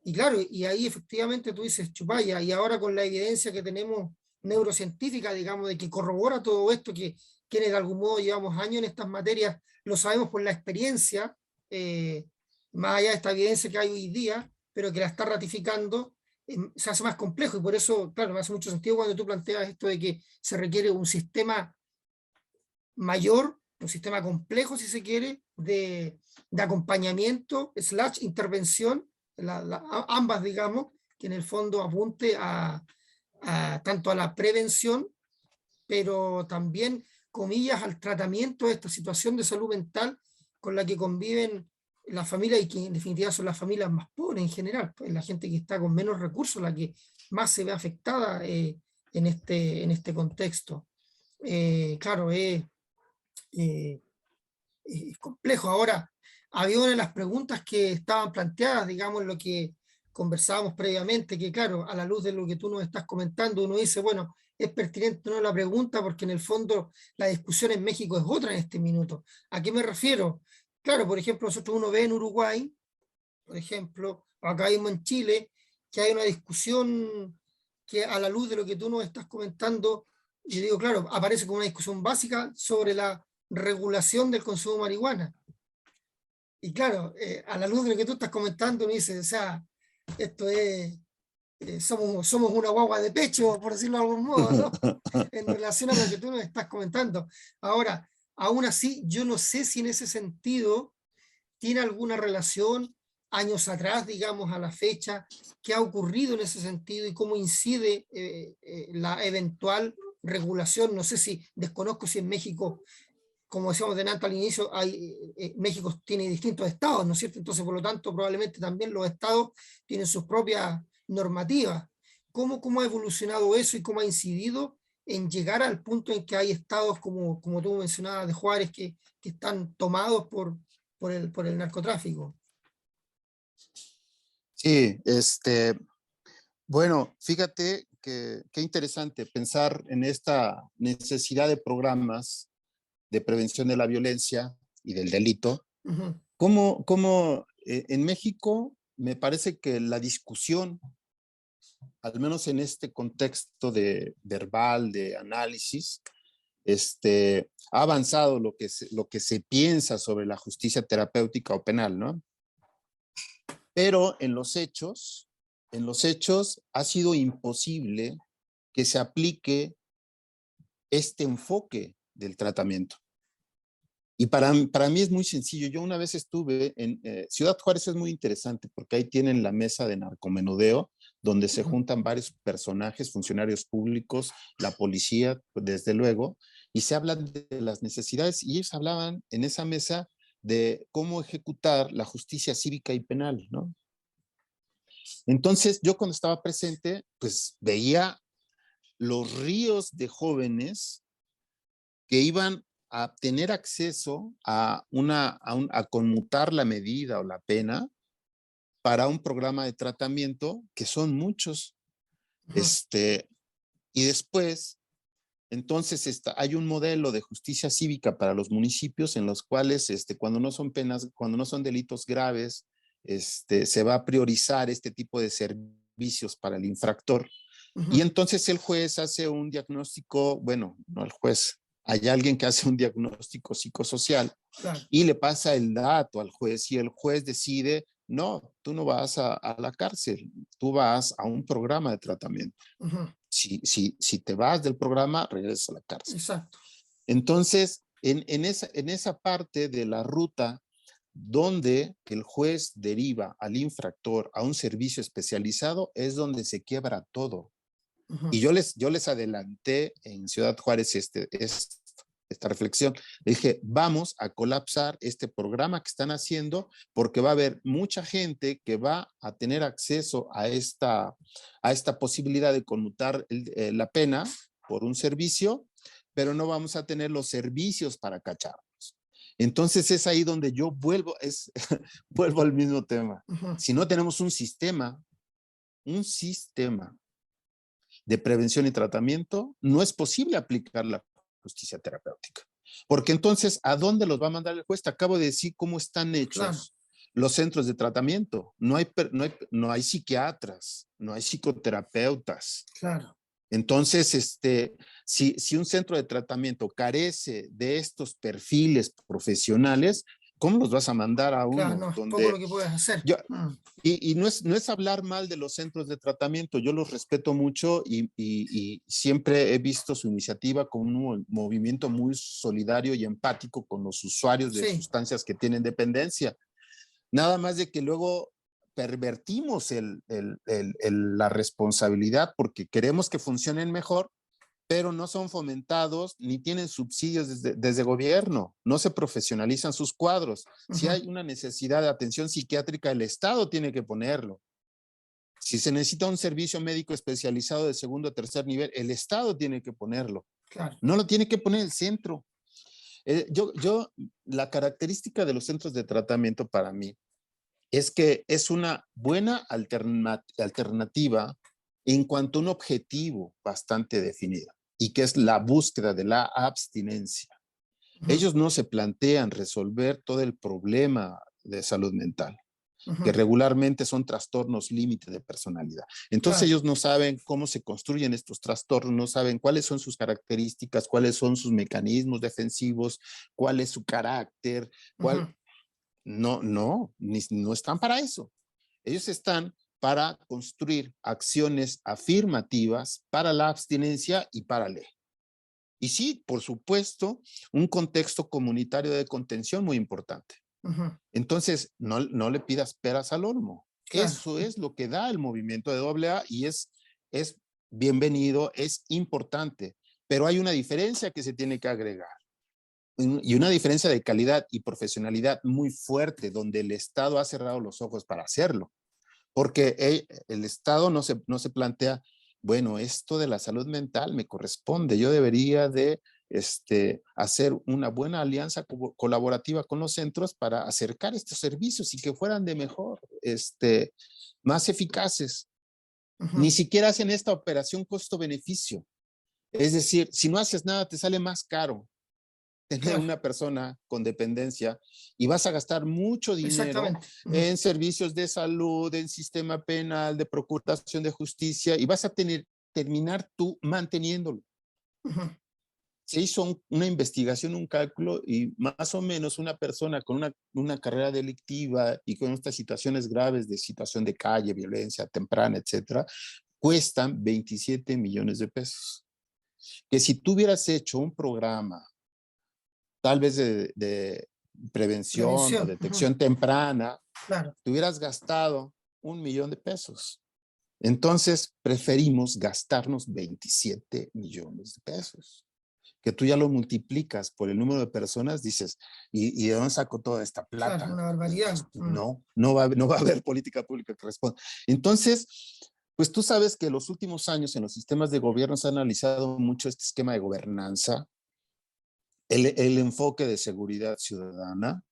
Y claro, y ahí efectivamente tú dices, chupaya, y ahora con la evidencia que tenemos neurocientífica, digamos, de que corrobora todo esto, que quienes de algún modo llevamos años en estas materias, lo sabemos por la experiencia, eh, más allá de esta evidencia que hay hoy día, pero que la está ratificando, se hace más complejo. Y por eso, claro, me hace mucho sentido cuando tú planteas esto de que se requiere un sistema mayor, un sistema complejo, si se quiere, de acompañamiento, slash intervención, ambas, digamos, que en el fondo apunte tanto a la prevención, pero también, comillas, al tratamiento de esta situación de salud mental con la que conviven las familias y que en definitiva son las familias más pobres en general, pues la gente que está con menos recursos, la que más se ve afectada en este contexto. Claro, eh, es complejo. Ahora, había una de las preguntas que estaban planteadas, digamos, lo que conversábamos previamente, que claro, a la luz de lo que tú nos estás comentando, uno dice, bueno, es pertinente o no la pregunta porque en el fondo la discusión en México es otra en este minuto. ¿A qué me refiero? Claro, por ejemplo, nosotros uno ve en Uruguay, por ejemplo, o acá mismo en Chile, que hay una discusión que a la luz de lo que tú nos estás comentando, yo digo, claro, aparece como una discusión básica sobre la regulación del consumo de marihuana. Y claro, a la luz de lo que tú estás comentando, me dice, o sea, esto es, somos una guagua de pecho, por decirlo de algún modo, ¿no? En relación a lo que tú nos estás comentando. Ahora, aún así, yo no sé si en ese sentido tiene alguna relación años atrás, digamos, a la fecha, qué ha ocurrido en ese sentido y cómo incide la eventual regulación. No sé si, desconozco si en México, como decíamos de antes al inicio, México tiene distintos estados, ¿no es cierto? Entonces, por lo tanto, probablemente también los estados tienen sus propias normativas. ¿Cómo ha evolucionado eso y cómo ha incidido en llegar al punto en que hay estados, como tú mencionabas, de Juárez, que están tomados por el narcotráfico? Sí, bueno, fíjate que qué interesante pensar en esta necesidad de programas de prevención de la violencia y del delito. Ujú. Cómo en México me parece que la discusión, al menos en este contexto de verbal, de análisis, ha avanzado lo que se piensa sobre la justicia terapéutica o penal, ¿no? Pero en los hechos ha sido imposible que se aplique este enfoque del tratamiento. Y para mí es muy sencillo. Yo una vez estuve en Ciudad Juárez, es muy interesante porque ahí tienen la mesa de narcomenudeo, donde se Ujú. juntan varios personajes, funcionarios públicos, la policía, desde luego, y se hablan de las necesidades. Y ellos hablaban en esa mesa de cómo ejecutar la justicia cívica y penal, ¿no? Entonces, yo cuando estaba presente, pues veía los ríos de jóvenes que iban a tener acceso a conmutar la medida o la pena para un programa de tratamiento, que son muchos. Y después, entonces, hay un modelo de justicia cívica para los municipios en los cuales, cuando no son penas, cuando no son delitos graves, se va a priorizar este tipo de servicios para el infractor. Y entonces el juez hace un diagnóstico, bueno, no el juez, hay alguien que hace un diagnóstico psicosocial, Claro. y le pasa el dato al juez, y el juez decide, no, tú no vas a la cárcel, tú vas a un programa de tratamiento. Si te vas del programa, regresas a la cárcel. Exacto. Entonces, en esa parte de la ruta donde el juez deriva al infractor a un servicio especializado, es donde se quiebra todo. Y yo les adelanté en Ciudad Juárez esta reflexión. Le dije, vamos a colapsar este programa que están haciendo, porque va a haber mucha gente que va a tener acceso a esta posibilidad de conmutar la pena por un servicio, pero no vamos a tener los servicios para cacharlos. Entonces es ahí donde yo vuelvo al mismo tema. Si no tenemos un sistema de prevención y tratamiento, no es posible aplicar la justicia terapéutica. Porque entonces, ¿a dónde los va a mandar el juez? Te acabo de decir cómo están hechos los centros de tratamiento. No hay psiquiatras, no hay psicoterapeutas. Claro. Entonces, si un centro de tratamiento carece de estos perfiles profesionales, ¿cómo los vas a mandar a uno? Claro, no, es poco lo que puedes hacer. Y no es hablar mal de los centros de tratamiento, yo los respeto mucho y siempre he visto su iniciativa como un movimiento muy solidario y empático con los usuarios de sustancias que tienen dependencia. Nada más de que luego pervertimos la responsabilidad porque queremos que funcionen mejor, pero no son fomentados ni tienen subsidios desde gobierno, no se profesionalizan sus cuadros. Si hay una necesidad de atención psiquiátrica, el Estado tiene que ponerlo. Si se necesita un servicio médico especializado de segundo o tercer nivel, el Estado tiene que ponerlo. Claro. No lo tiene que poner el centro. La característica de los centros de tratamiento para mí es que es una buena alternativa en cuanto a un objetivo bastante definido, y que es la búsqueda de la abstinencia. Ellos no se plantean resolver todo el problema de salud mental, que regularmente son trastornos límite de personalidad. Entonces ellos no saben cómo se construyen estos trastornos, no saben cuáles son sus características, cuáles son sus mecanismos defensivos, cuál es su carácter, no están para eso. Ellos están para construir acciones afirmativas para la abstinencia y para ley. Y sí, por supuesto, un contexto comunitario de contención muy importante. Entonces, no le pidas peras al olmo. Claro. Eso es lo que da el movimiento de AA y es bienvenido, es importante, pero hay una diferencia que se tiene que agregar. Y una diferencia de calidad y profesionalidad muy fuerte, donde el Estado ha cerrado los ojos para hacerlo. Porque el Estado no se plantea, bueno, esto de la salud mental me corresponde, yo debería de hacer una buena alianza colaborativa con los centros para acercar estos servicios y que fueran de mejor, más eficaces. Ni siquiera hacen esta operación costo-beneficio. Es decir, si no haces nada, te sale más caro tener una persona con dependencia y vas a gastar mucho dinero en servicios de salud, en sistema penal, de procuración de justicia, y vas a terminar tú manteniéndolo. Se hizo una investigación, un cálculo, y más o menos una persona con una carrera delictiva y con estas situaciones graves de situación de calle, violencia temprana, etcétera, cuestan 27 millones de pesos. Que si tú hubieras hecho un programa tal vez de prevención o detección temprana, te hubieras gastado 1 millón de pesos. Entonces, preferimos gastarnos 27 millones de pesos. Que tú ya lo multiplicas por el número de personas, dices, ¿y de dónde saco toda esta plata? Claro, una barbaridad. No va a haber política pública que responda. Entonces, pues tú sabes que en los últimos años en los sistemas de gobierno se ha analizado mucho este esquema de gobernanza, el enfoque de seguridad ciudadana,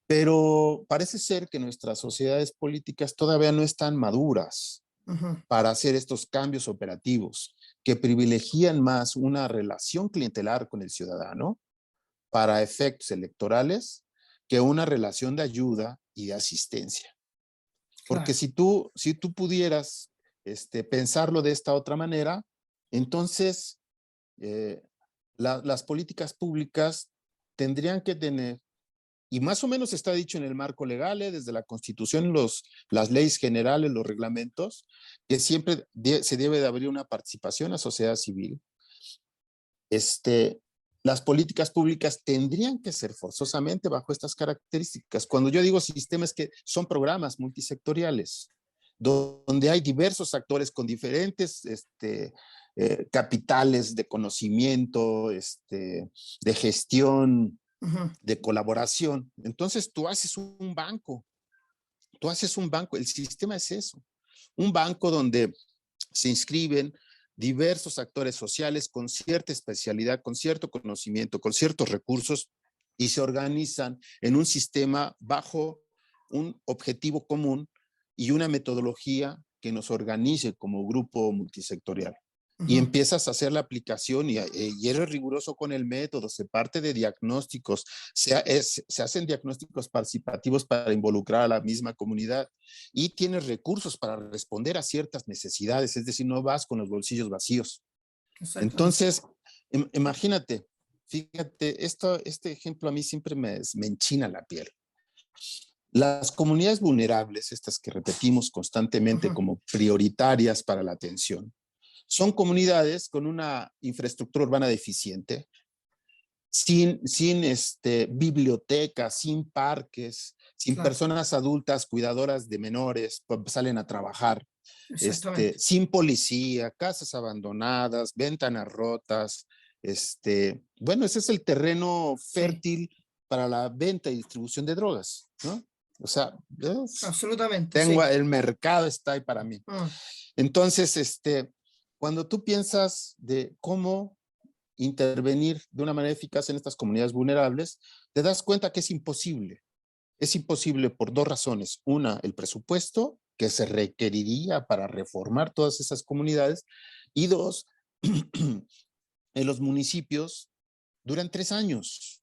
pero parece ser que nuestras sociedades políticas todavía no están maduras Ujú. para hacer estos cambios operativos que privilegian más una relación clientelar con el ciudadano para efectos electorales que una relación de ayuda y de asistencia. Porque Claro. si tú pudieras pensarlo de esta otra manera, entonces eh, las políticas públicas tendrían que tener, y más o menos está dicho en el marco legal, desde la Constitución, las leyes generales, los reglamentos, que siempre se debe de abrir una participación a sociedad civil. Las políticas públicas tendrían que ser forzosamente bajo estas características. Cuando yo digo sistema es que son programas multisectoriales, donde hay diversos actores con diferentes capitales de conocimiento, de gestión, Ujú. de colaboración. Entonces tú haces un banco, el sistema es eso, un banco donde se inscriben diversos actores sociales con cierta especialidad, con cierto conocimiento, con ciertos recursos y se organizan en un sistema bajo un objetivo común y una metodología que nos organice como grupo multisectorial. Y Ujú. empiezas a hacer la aplicación y eres riguroso con el método, se parte de diagnósticos, se hacen diagnósticos participativos para involucrar a la misma comunidad y tienes recursos para responder a ciertas necesidades, es decir, no vas con los bolsillos vacíos. Exactamente. Entonces, imagínate, fíjate, este ejemplo a mí siempre me enchina la piel. Las comunidades vulnerables, estas que repetimos constantemente Ujú. como prioritarias para la atención, son comunidades con una infraestructura urbana deficiente, sin bibliotecas, sin parques, sin Claro. personas adultas cuidadoras de menores, salen a trabajar, Exactamente. sin policía, casas abandonadas, ventanas rotas. Bueno, ese es el terreno Sí, fértil para la venta y distribución de drogas, ¿no? O sea, absolutamente, tengo sí. el mercado está ahí para mí. Mm. Entonces, cuando tú piensas de cómo intervenir de una manera eficaz en estas comunidades vulnerables, te das cuenta que es imposible. Es imposible por dos razones. Una, el presupuesto que se requeriría para reformar todas esas comunidades. Y dos, en los municipios duran 3 años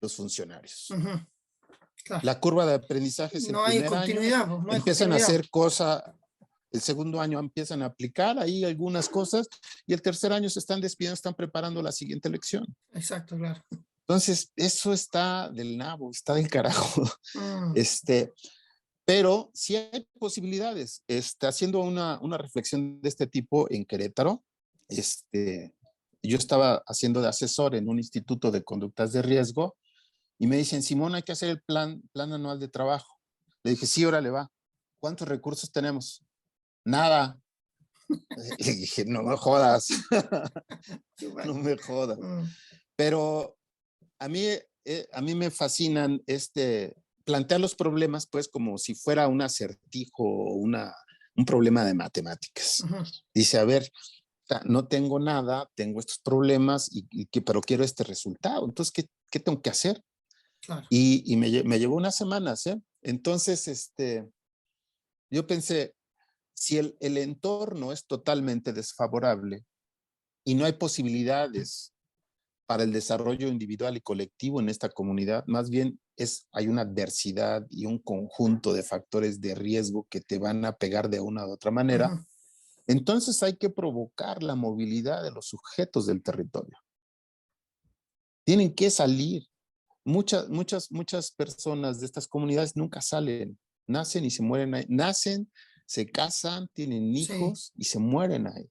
los funcionarios. Ujú. Claro. La curva de aprendizaje es el No hay primer año, continuidad, pues, no hay empiezan a continuidad. hacer cosas, el segundo año empiezan a aplicar ahí algunas cosas y el tercer año se están despidiendo, están preparando la siguiente elección. Exacto, claro. Entonces, eso está del nabo, está del carajo. Mm. Este, pero sí hay posibilidades. Haciendo una reflexión de este tipo en Querétaro, yo estaba haciendo de asesor en un instituto de conductas de riesgo y me dicen, Simón, hay que hacer el plan anual de trabajo. Le dije, sí, órale va. ¿Cuántos recursos tenemos? Nada. Le dije, no me jodas, Qué no mal. me jodas. Mm. Pero a mí me fascinan plantear los problemas pues como si fuera un acertijo o un problema de matemáticas. Ujú. Dice, a ver, no tengo nada, tengo estos problemas, pero quiero este resultado. Entonces, ¿qué tengo que hacer? Claro. Y me llevó unas semanas, ¿eh? Entonces, yo pensé, si el entorno es totalmente desfavorable y no hay posibilidades para el desarrollo individual y colectivo en esta comunidad, más bien hay una adversidad y un conjunto de factores de riesgo que te van a pegar de una u otra manera. Ujú. Entonces hay que provocar la movilidad de los sujetos del territorio. Tienen que salir. Muchas personas de estas comunidades nunca salen, nacen y se mueren ahí. Nacen, se casan, tienen Sí, hijos y se mueren ahí.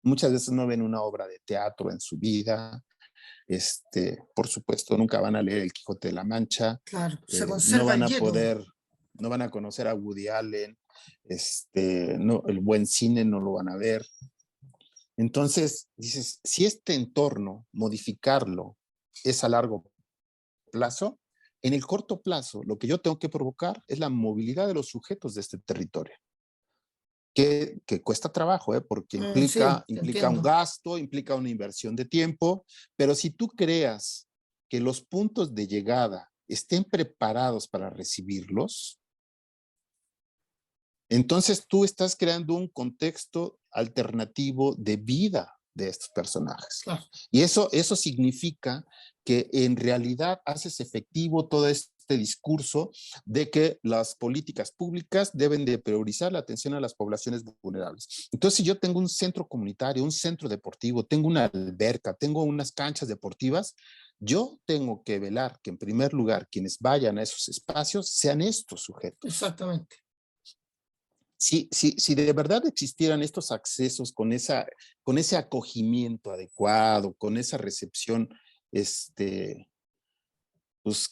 Muchas veces no ven una obra de teatro en su vida. Por supuesto, nunca van a leer El Quijote de la Mancha, claro. Se no conserva van el a hielo. poder, no van a conocer a Woody Allen, no, el buen cine no lo van a ver. Entonces, dices, si este entorno, modificarlo, es a largo plazo, en el corto plazo, lo que yo tengo que provocar es la movilidad de los sujetos de este territorio, que cuesta trabajo, porque Sí, te implica un entiendo. gasto, implica una inversión de tiempo, pero si tú creas que los puntos de llegada estén preparados para recibirlos, entonces tú estás creando un contexto alternativo de vida de estos personajes. Claro. Y eso significa que en realidad haces efectivo todo este discurso de que las políticas públicas deben de priorizar la atención a las poblaciones vulnerables. Entonces, si yo tengo un centro comunitario, un centro deportivo, tengo una alberca, tengo unas canchas deportivas, yo tengo que velar que en primer lugar quienes vayan a esos espacios sean estos sujetos. Exactamente. Si de verdad existieran estos accesos con ese acogimiento adecuado, con esa recepción, pues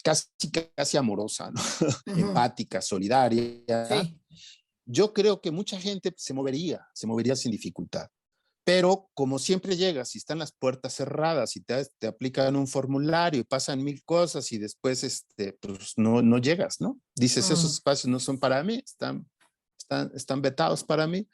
casi amorosa, ¿no? Empática, solidaria, Sí, yo creo que mucha gente se movería sin dificultad. Pero como siempre llegas y están las puertas cerradas y te aplican un formulario y pasan mil cosas y después pues no llegas, ¿no? Dices, esos espacios no son para mí, están vetados para mí.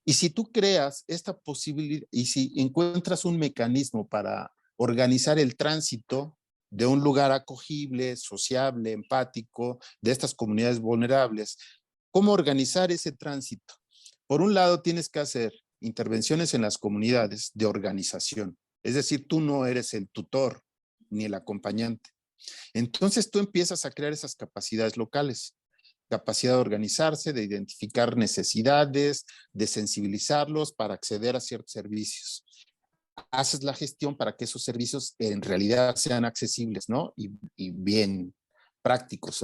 Y si tú creas esta posibilidad y si encuentras un mecanismo para organizar el tránsito de un lugar acogible, sociable, empático, de estas comunidades vulnerables, ¿cómo organizar ese tránsito? Por un lado, tienes que hacer intervenciones en las comunidades de organización. Es decir, tú no eres el tutor ni el acompañante. Entonces tú empiezas a crear esas capacidades locales, capacidad de organizarse, de identificar necesidades, de sensibilizarlos para acceder a ciertos servicios. Haces la gestión para que esos servicios en realidad sean accesibles, ¿no? Y bien prácticos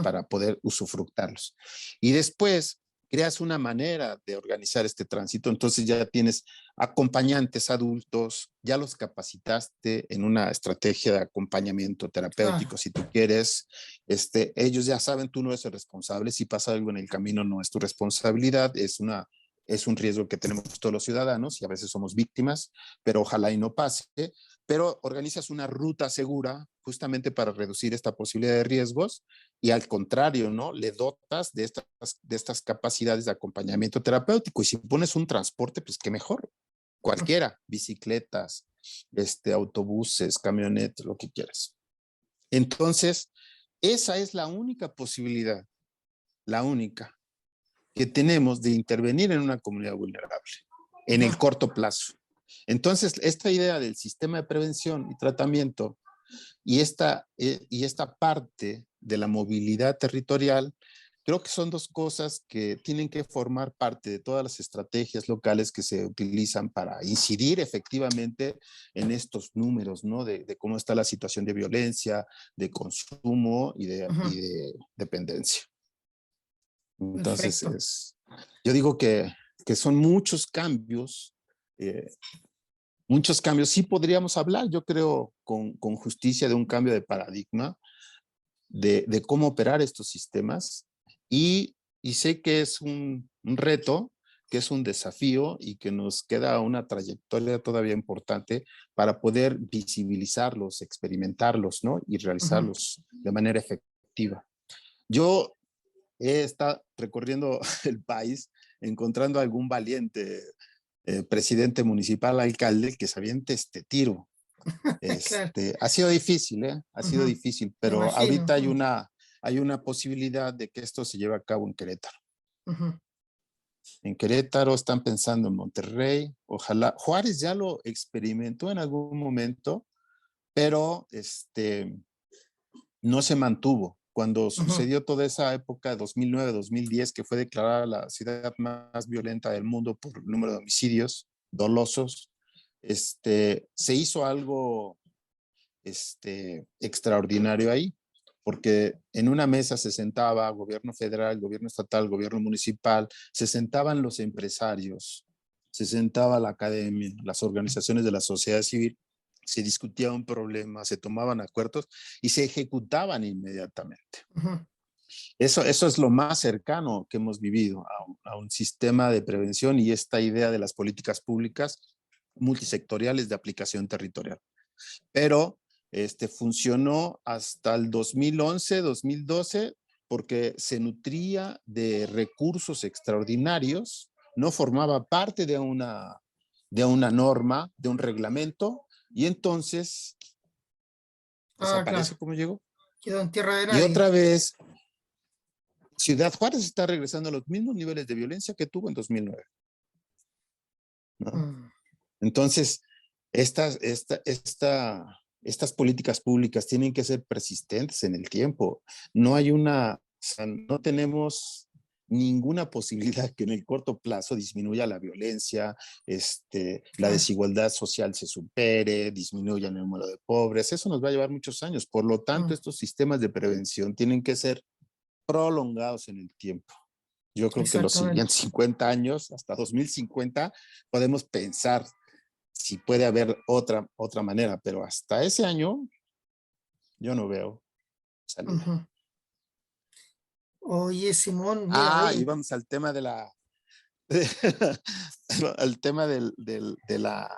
para poder usufructarlos. Y después creas una manera de organizar este tránsito, entonces ya tienes acompañantes adultos, ya los capacitaste en una estrategia de acompañamiento terapéutico, claro. si tú quieres, ellos ya saben, tú no eres el responsable, si pasa algo en el camino no es tu responsabilidad, es un riesgo que tenemos todos los ciudadanos y a veces somos víctimas, pero ojalá y no pase, pero organizas una ruta segura justamente para reducir esta posibilidad de riesgos y al contrario, ¿no? Le dotas de estas capacidades de acompañamiento terapéutico y si pones un transporte, pues qué mejor, cualquiera, bicicletas, autobuses, camionetas, lo que quieras. Entonces, esa es la única posibilidad, la única que tenemos de intervenir en una comunidad vulnerable en el corto plazo. Entonces, esta idea del sistema de prevención y tratamiento y esta parte de la movilidad territorial, creo que son dos cosas que tienen que formar parte de todas las estrategias locales que se utilizan para incidir efectivamente en estos números, ¿no? De cómo está la situación de violencia, de consumo y de dependencia. Perfecto. Entonces, yo digo que son muchos cambios. Sí podríamos hablar, yo creo, con justicia de un cambio de paradigma, de cómo operar estos sistemas. Y sé que es un reto, que es un desafío y que nos queda una trayectoria todavía importante para poder visibilizarlos, experimentarlos, ¿no? Y realizarlos de manera efectiva. Yo he estado recorriendo el país, encontrando algún valiente presidente municipal, alcalde, que se aviente este tiro. Claro. Ha sido difícil, ¿eh? Ha sido difícil, Me pero imagino. ahorita hay una posibilidad de que esto se lleve a cabo en Querétaro. En Querétaro están pensando en Monterrey, ojalá. Juárez ya lo experimentó en algún momento, pero no se mantuvo. Cuando sucedió toda esa época de 2009-2010, que fue declarada la ciudad más violenta del mundo por el número de homicidios dolosos, se hizo algo extraordinario ahí, porque en una mesa se sentaba gobierno federal, gobierno estatal, gobierno municipal, se sentaban los empresarios, se sentaba la academia, las organizaciones de la sociedad civil, se discutía un problema, se tomaban acuerdos y se ejecutaban inmediatamente. Eso es lo más cercano que hemos vivido a un sistema de prevención y esta idea de las políticas públicas multisectoriales de aplicación territorial. Pero funcionó hasta el 2011, 2012, porque se nutría de recursos extraordinarios, no formaba parte de una norma, de un reglamento, y entonces Ah, claro, Desaparece como llegó. quedó en tierra de Y nadie. otra vez, Ciudad Juárez está regresando a los mismos niveles de violencia que tuvo en 2009, ¿no? Mm, Entonces, estas políticas públicas tienen que ser persistentes en el tiempo. No hay o sea, no tenemos ninguna posibilidad que en el corto plazo disminuya la violencia, la claro, desigualdad social se supere, disminuya el número de pobres. Eso nos va a llevar muchos años. Por lo tanto, mm, estos sistemas de prevención tienen que ser prolongados en el tiempo. Yo creo que los exactamente. siguientes 50 años, hasta 2050, podemos pensar si puede haber otra manera, pero hasta ese año yo no veo salida. Ujú. Oye, Simón, mira, Ah, y oye, vamos al tema de la, al tema de la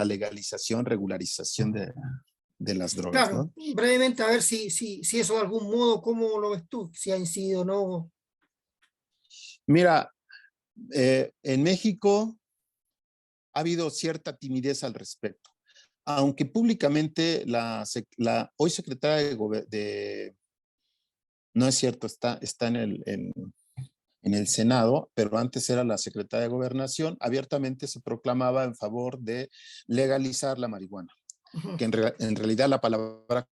legalización, regularización de las drogas, claro, ¿no? brevemente a ver si eso de algún modo, ¿cómo lo ves tú? Si ha incidido o no. Mira, en México ha habido cierta timidez al respecto, aunque públicamente la hoy secretaria no es cierto, está en el Senado, pero antes era la secretaria de Gobernación, abiertamente se proclamaba en favor de legalizar la marihuana, Ujú. que en realidad la palabra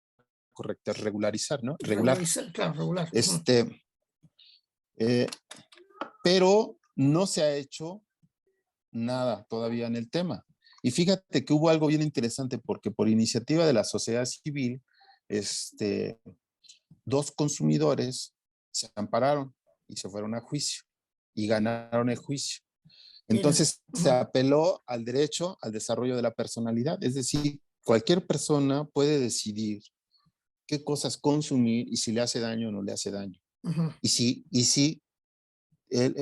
correcta es regularizar, ¿no? Regular. Regularizar, claro, regular. Ujú. Este, eh, pero no se ha hecho nada todavía en el tema. Y fíjate que hubo algo bien interesante porque por iniciativa de la sociedad civil, este, dos consumidores se ampararon y se fueron a juicio y ganaron el juicio. Mira, Entonces se ujú, apeló al derecho al desarrollo de la personalidad, es decir, cualquier persona puede decidir qué cosas consumir y si le hace daño o no le hace daño. ujú, Y si él,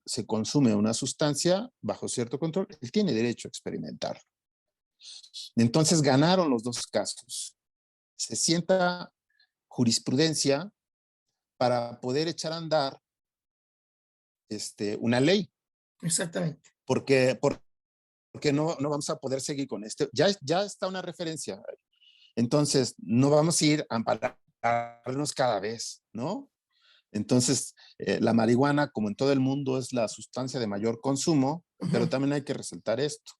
se consume una sustancia bajo cierto control, él tiene derecho a experimentar. Entonces ganaron los dos casos. Se sienta jurisprudencia para poder echar a andar una ley, exactamente. porque no vamos a poder seguir con esto. Ya está una referencia. Entonces, no vamos a ir a ampararnos cada vez, ¿no? Entonces, la marihuana, como en todo el mundo, es la sustancia de mayor consumo, pero Ujú, también hay que resaltar esto.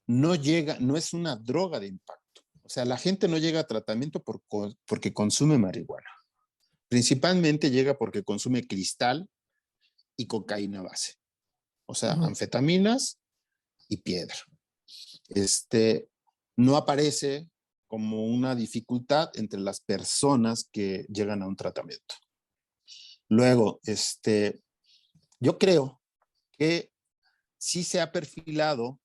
No es una droga de impacto. O sea, la gente no llega a tratamiento porque consume marihuana. Principalmente llega porque consume cristal y cocaína base. O sea, ujú. anfetaminas y piedra. Este, no aparece como una dificultad entre las personas que llegan a un tratamiento. Luego, yo creo que sí se ha perfilado,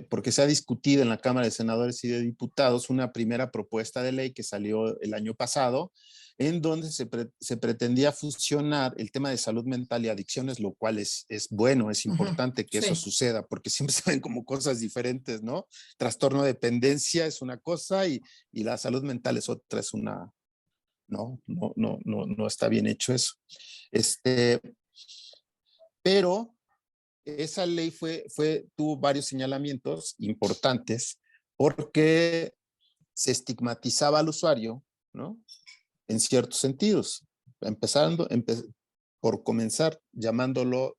porque se ha discutido en la Cámara de Senadores y de Diputados, una primera propuesta de ley que salió el año pasado, en donde se pretendía fusionar el tema de salud mental y adicciones, lo cual es bueno, es Ujú, importante que eso sí, suceda, porque siempre se ven como cosas diferentes, ¿no? Trastorno de dependencia es una cosa y la salud mental es otra, es una, no está bien hecho eso. Este, pero esa ley tuvo varios señalamientos importantes porque se estigmatizaba al usuario, ¿no? En ciertos sentidos, empezando por comenzar llamándolo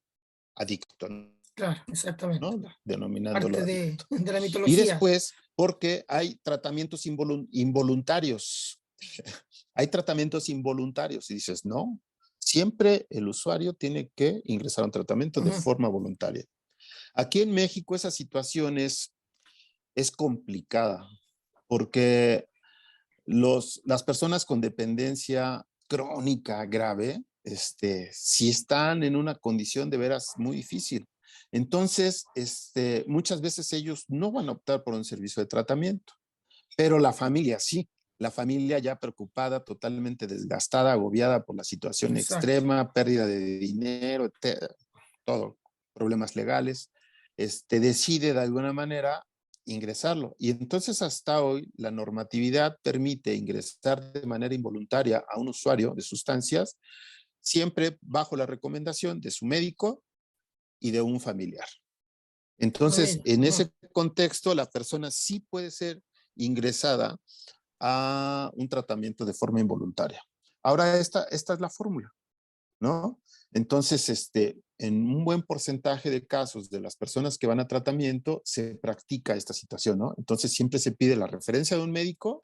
adicto, claro, exactamente. ¿no? Claro. Denominándolo Parte adicto. de la Y mitología. después, porque hay tratamientos involuntarios. Hay tratamientos involuntarios y dices, no, siempre el usuario tiene que ingresar a un tratamiento de Ujú, forma voluntaria. Aquí en México esa situación es complicada porque las personas con dependencia crónica grave, sí están en una condición de veras muy difícil. Entonces, muchas veces ellos no van a optar por un servicio de tratamiento, pero la familia sí. La familia ya preocupada, totalmente desgastada, agobiada por la situación exacto. extrema, pérdida de dinero, todo, problemas legales, decide de alguna manera ingresarlo. Y entonces hasta hoy la normatividad permite ingresar de manera involuntaria a un usuario de sustancias, siempre bajo la recomendación de su médico y de un familiar. Ah, Entonces, mira, en ujú, ese contexto, la persona sí puede ser ingresada a un tratamiento de forma involuntaria. Ahora esta es la fórmula, ¿no? Entonces, en un buen porcentaje de casos de las personas que van a tratamiento se practica esta situación, ¿no? Entonces siempre se pide la referencia de un médico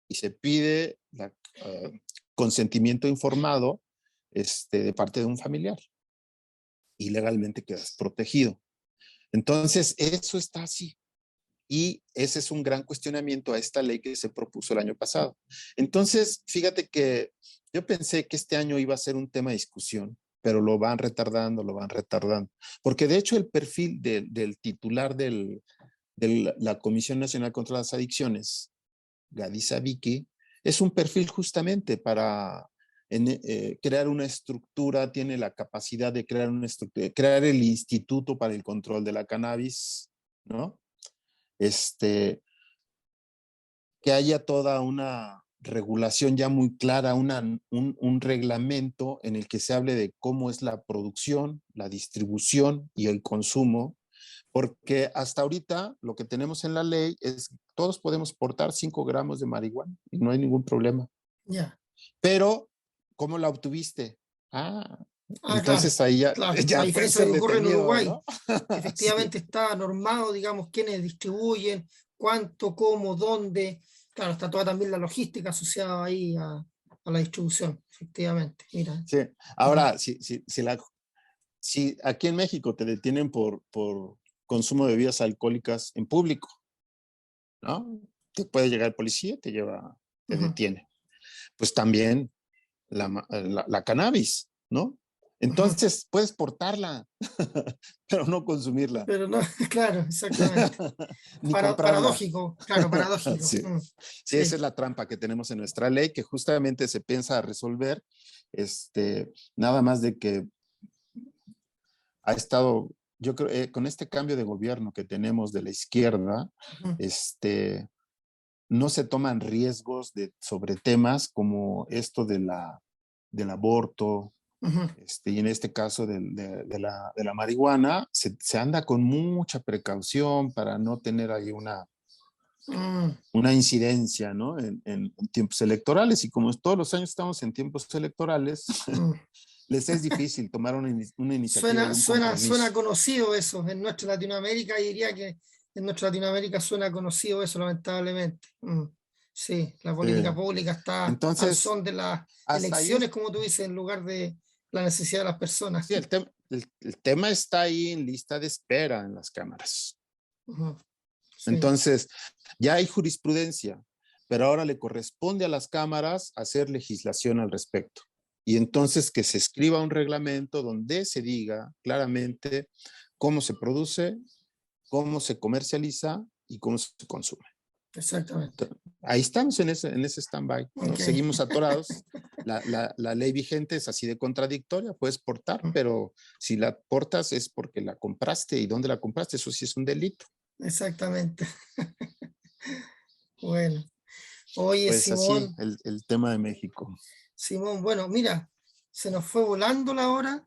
y se pide el consentimiento informado de parte de un familiar y legalmente quedas protegido. Entonces, eso está así. Y ese es un gran cuestionamiento a esta ley que se propuso el año pasado. Entonces, fíjate que yo pensé que este año iba a ser un tema de discusión, pero lo van retardando, Porque de hecho el perfil del titular de la Comisión Nacional contra las Adicciones, Gadiza Vicky, es un perfil justamente para crear una estructura, tiene la capacidad de crear una estructura, crear el Instituto para el Control de la Cannabis, ¿no? Que haya toda una regulación ya muy clara, un reglamento en el que se hable de cómo es la producción, la distribución y el consumo, porque hasta ahorita lo que tenemos en la ley es todos podemos portar 5 gramos de marihuana y no hay ningún problema. Ya. Pero, ¿cómo la obtuviste? Claro, Entonces ahí claro. A ya puede diferencia de ser lo que ocurre en detenido, Uruguay, ¿no? que Sí. efectivamente está normado, digamos, quiénes distribuyen, cuánto, cómo, dónde. Claro, está toda también la logística asociada ahí a la distribución, efectivamente. Mira. Sí. Ujú, Ahora, si aquí en México te detienen por consumo de bebidas alcohólicas en público, ¿no? Te puede llegar el policía, te lleva, te ujú, detiene. Pues también la cannabis, ¿no? ujú. Entonces puedes portarla, pero no consumirla, Pero no, claro, exactamente. ni comprarla. Paradójico, claro, paradójico. Sí. Sí, esa Sí. es la trampa que tenemos en nuestra ley, que justamente se piensa resolver, nada más de que ha estado, yo creo, con este cambio de gobierno que tenemos de la izquierda, Ujú, no se toman riesgos sobre temas como esto del aborto, ujú. y en este caso de la marihuana, se anda con mucha precaución para no tener ahí Mm, una incidencia, ¿no? En tiempos electorales, y como todos los años estamos en tiempos electorales, mm. les es difícil tomar una iniciativa y un Suena compromiso. conocido eso en nuestra Latinoamérica, y diría que en nuestra Latinoamérica suena conocido eso, lamentablemente. Sí, la política Sí. pública está al Entonces, son de las hasta ahí elecciones, como tú dices, en lugar de la necesidad de las personas. sí, el tema está ahí en lista de espera en las cámaras. Ujú, sí, Entonces, ya hay jurisprudencia, pero ahora le corresponde a las cámaras hacer legislación al respecto. Y entonces que se escriba un reglamento donde se diga claramente cómo se produce, cómo se comercializa y cómo se consume. exactamente. Ahí estamos en ese stand-by, ¿no? Ok. Seguimos atorados. La ley vigente es así de contradictoria, puedes portar, pero si la portas es porque la compraste y dónde la compraste, eso sí es un delito. Exactamente. Bueno, oye, Pues así, Simón, el tema de México. Simón, bueno, mira, se nos fue volando la hora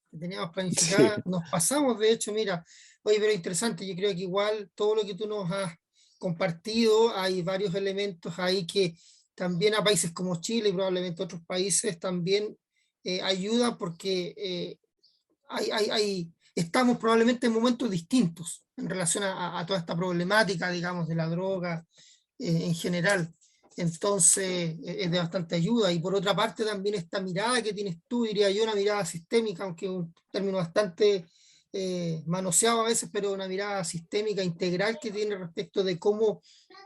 que teníamos Sí, planificada, nos pasamos, de hecho, mira, oye, pero interesante, yo creo que igual todo lo que tú nos has compartido, hay varios elementos ahí que también a países como Chile y probablemente otros países también ayuda, porque estamos probablemente en momentos distintos en relación a toda esta problemática, digamos, de la droga en general. Entonces, es de bastante ayuda. Y por otra parte, también esta mirada que tienes tú, diría yo, una mirada sistémica, aunque es un término bastante manoseado a veces, pero una mirada sistémica integral que tiene respecto de cómo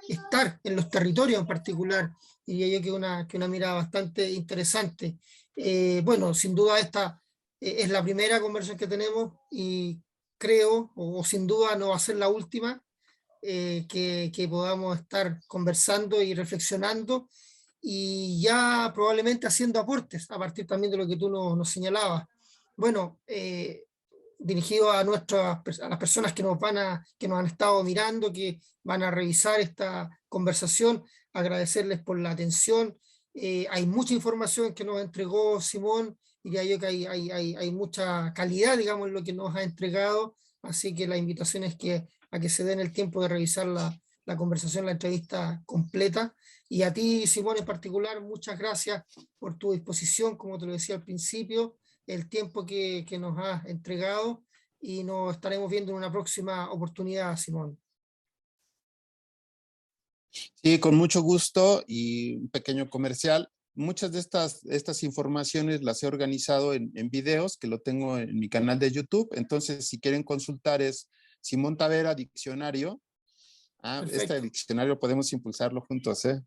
estar en los territorios en particular. Diría yo que una mirada bastante interesante. Bueno, sin duda esta es la primera conversación que tenemos, y creo, o sin duda no va a ser la última, que podamos estar conversando y reflexionando, y ya probablemente haciendo aportes a partir también de lo que tú nos señalabas. Bueno, dirigido a las personas que nos han estado mirando, que van a revisar esta conversación, agradecerles por la atención. Hay mucha información que nos entregó Simón, y ya yo que hay mucha calidad, digamos, en lo que nos ha entregado, así que la invitación es que a que se den el tiempo de revisar la conversación, la entrevista completa. Y a ti, Simón, en particular, muchas gracias por tu disposición, como te lo decía al principio, el tiempo que nos has entregado, y nos estaremos viendo en una próxima oportunidad, Simón. Sí, con mucho gusto y un pequeño comercial. Muchas de estas informaciones las he organizado en videos que lo tengo en mi canal de YouTube. Entonces, si quieren consultar es Simón Tavera Diccionario. Este Perfecto, diccionario podemos impulsarlo juntos, ¿eh?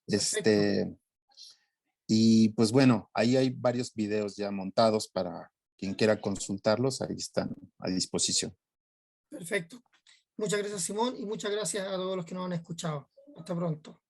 perfecto, Y pues bueno, ahí hay varios videos ya montados para quien quiera consultarlos. Ahí están a disposición. perfecto. Muchas gracias, Simón, y muchas gracias a todos los que nos han escuchado. Hasta pronto.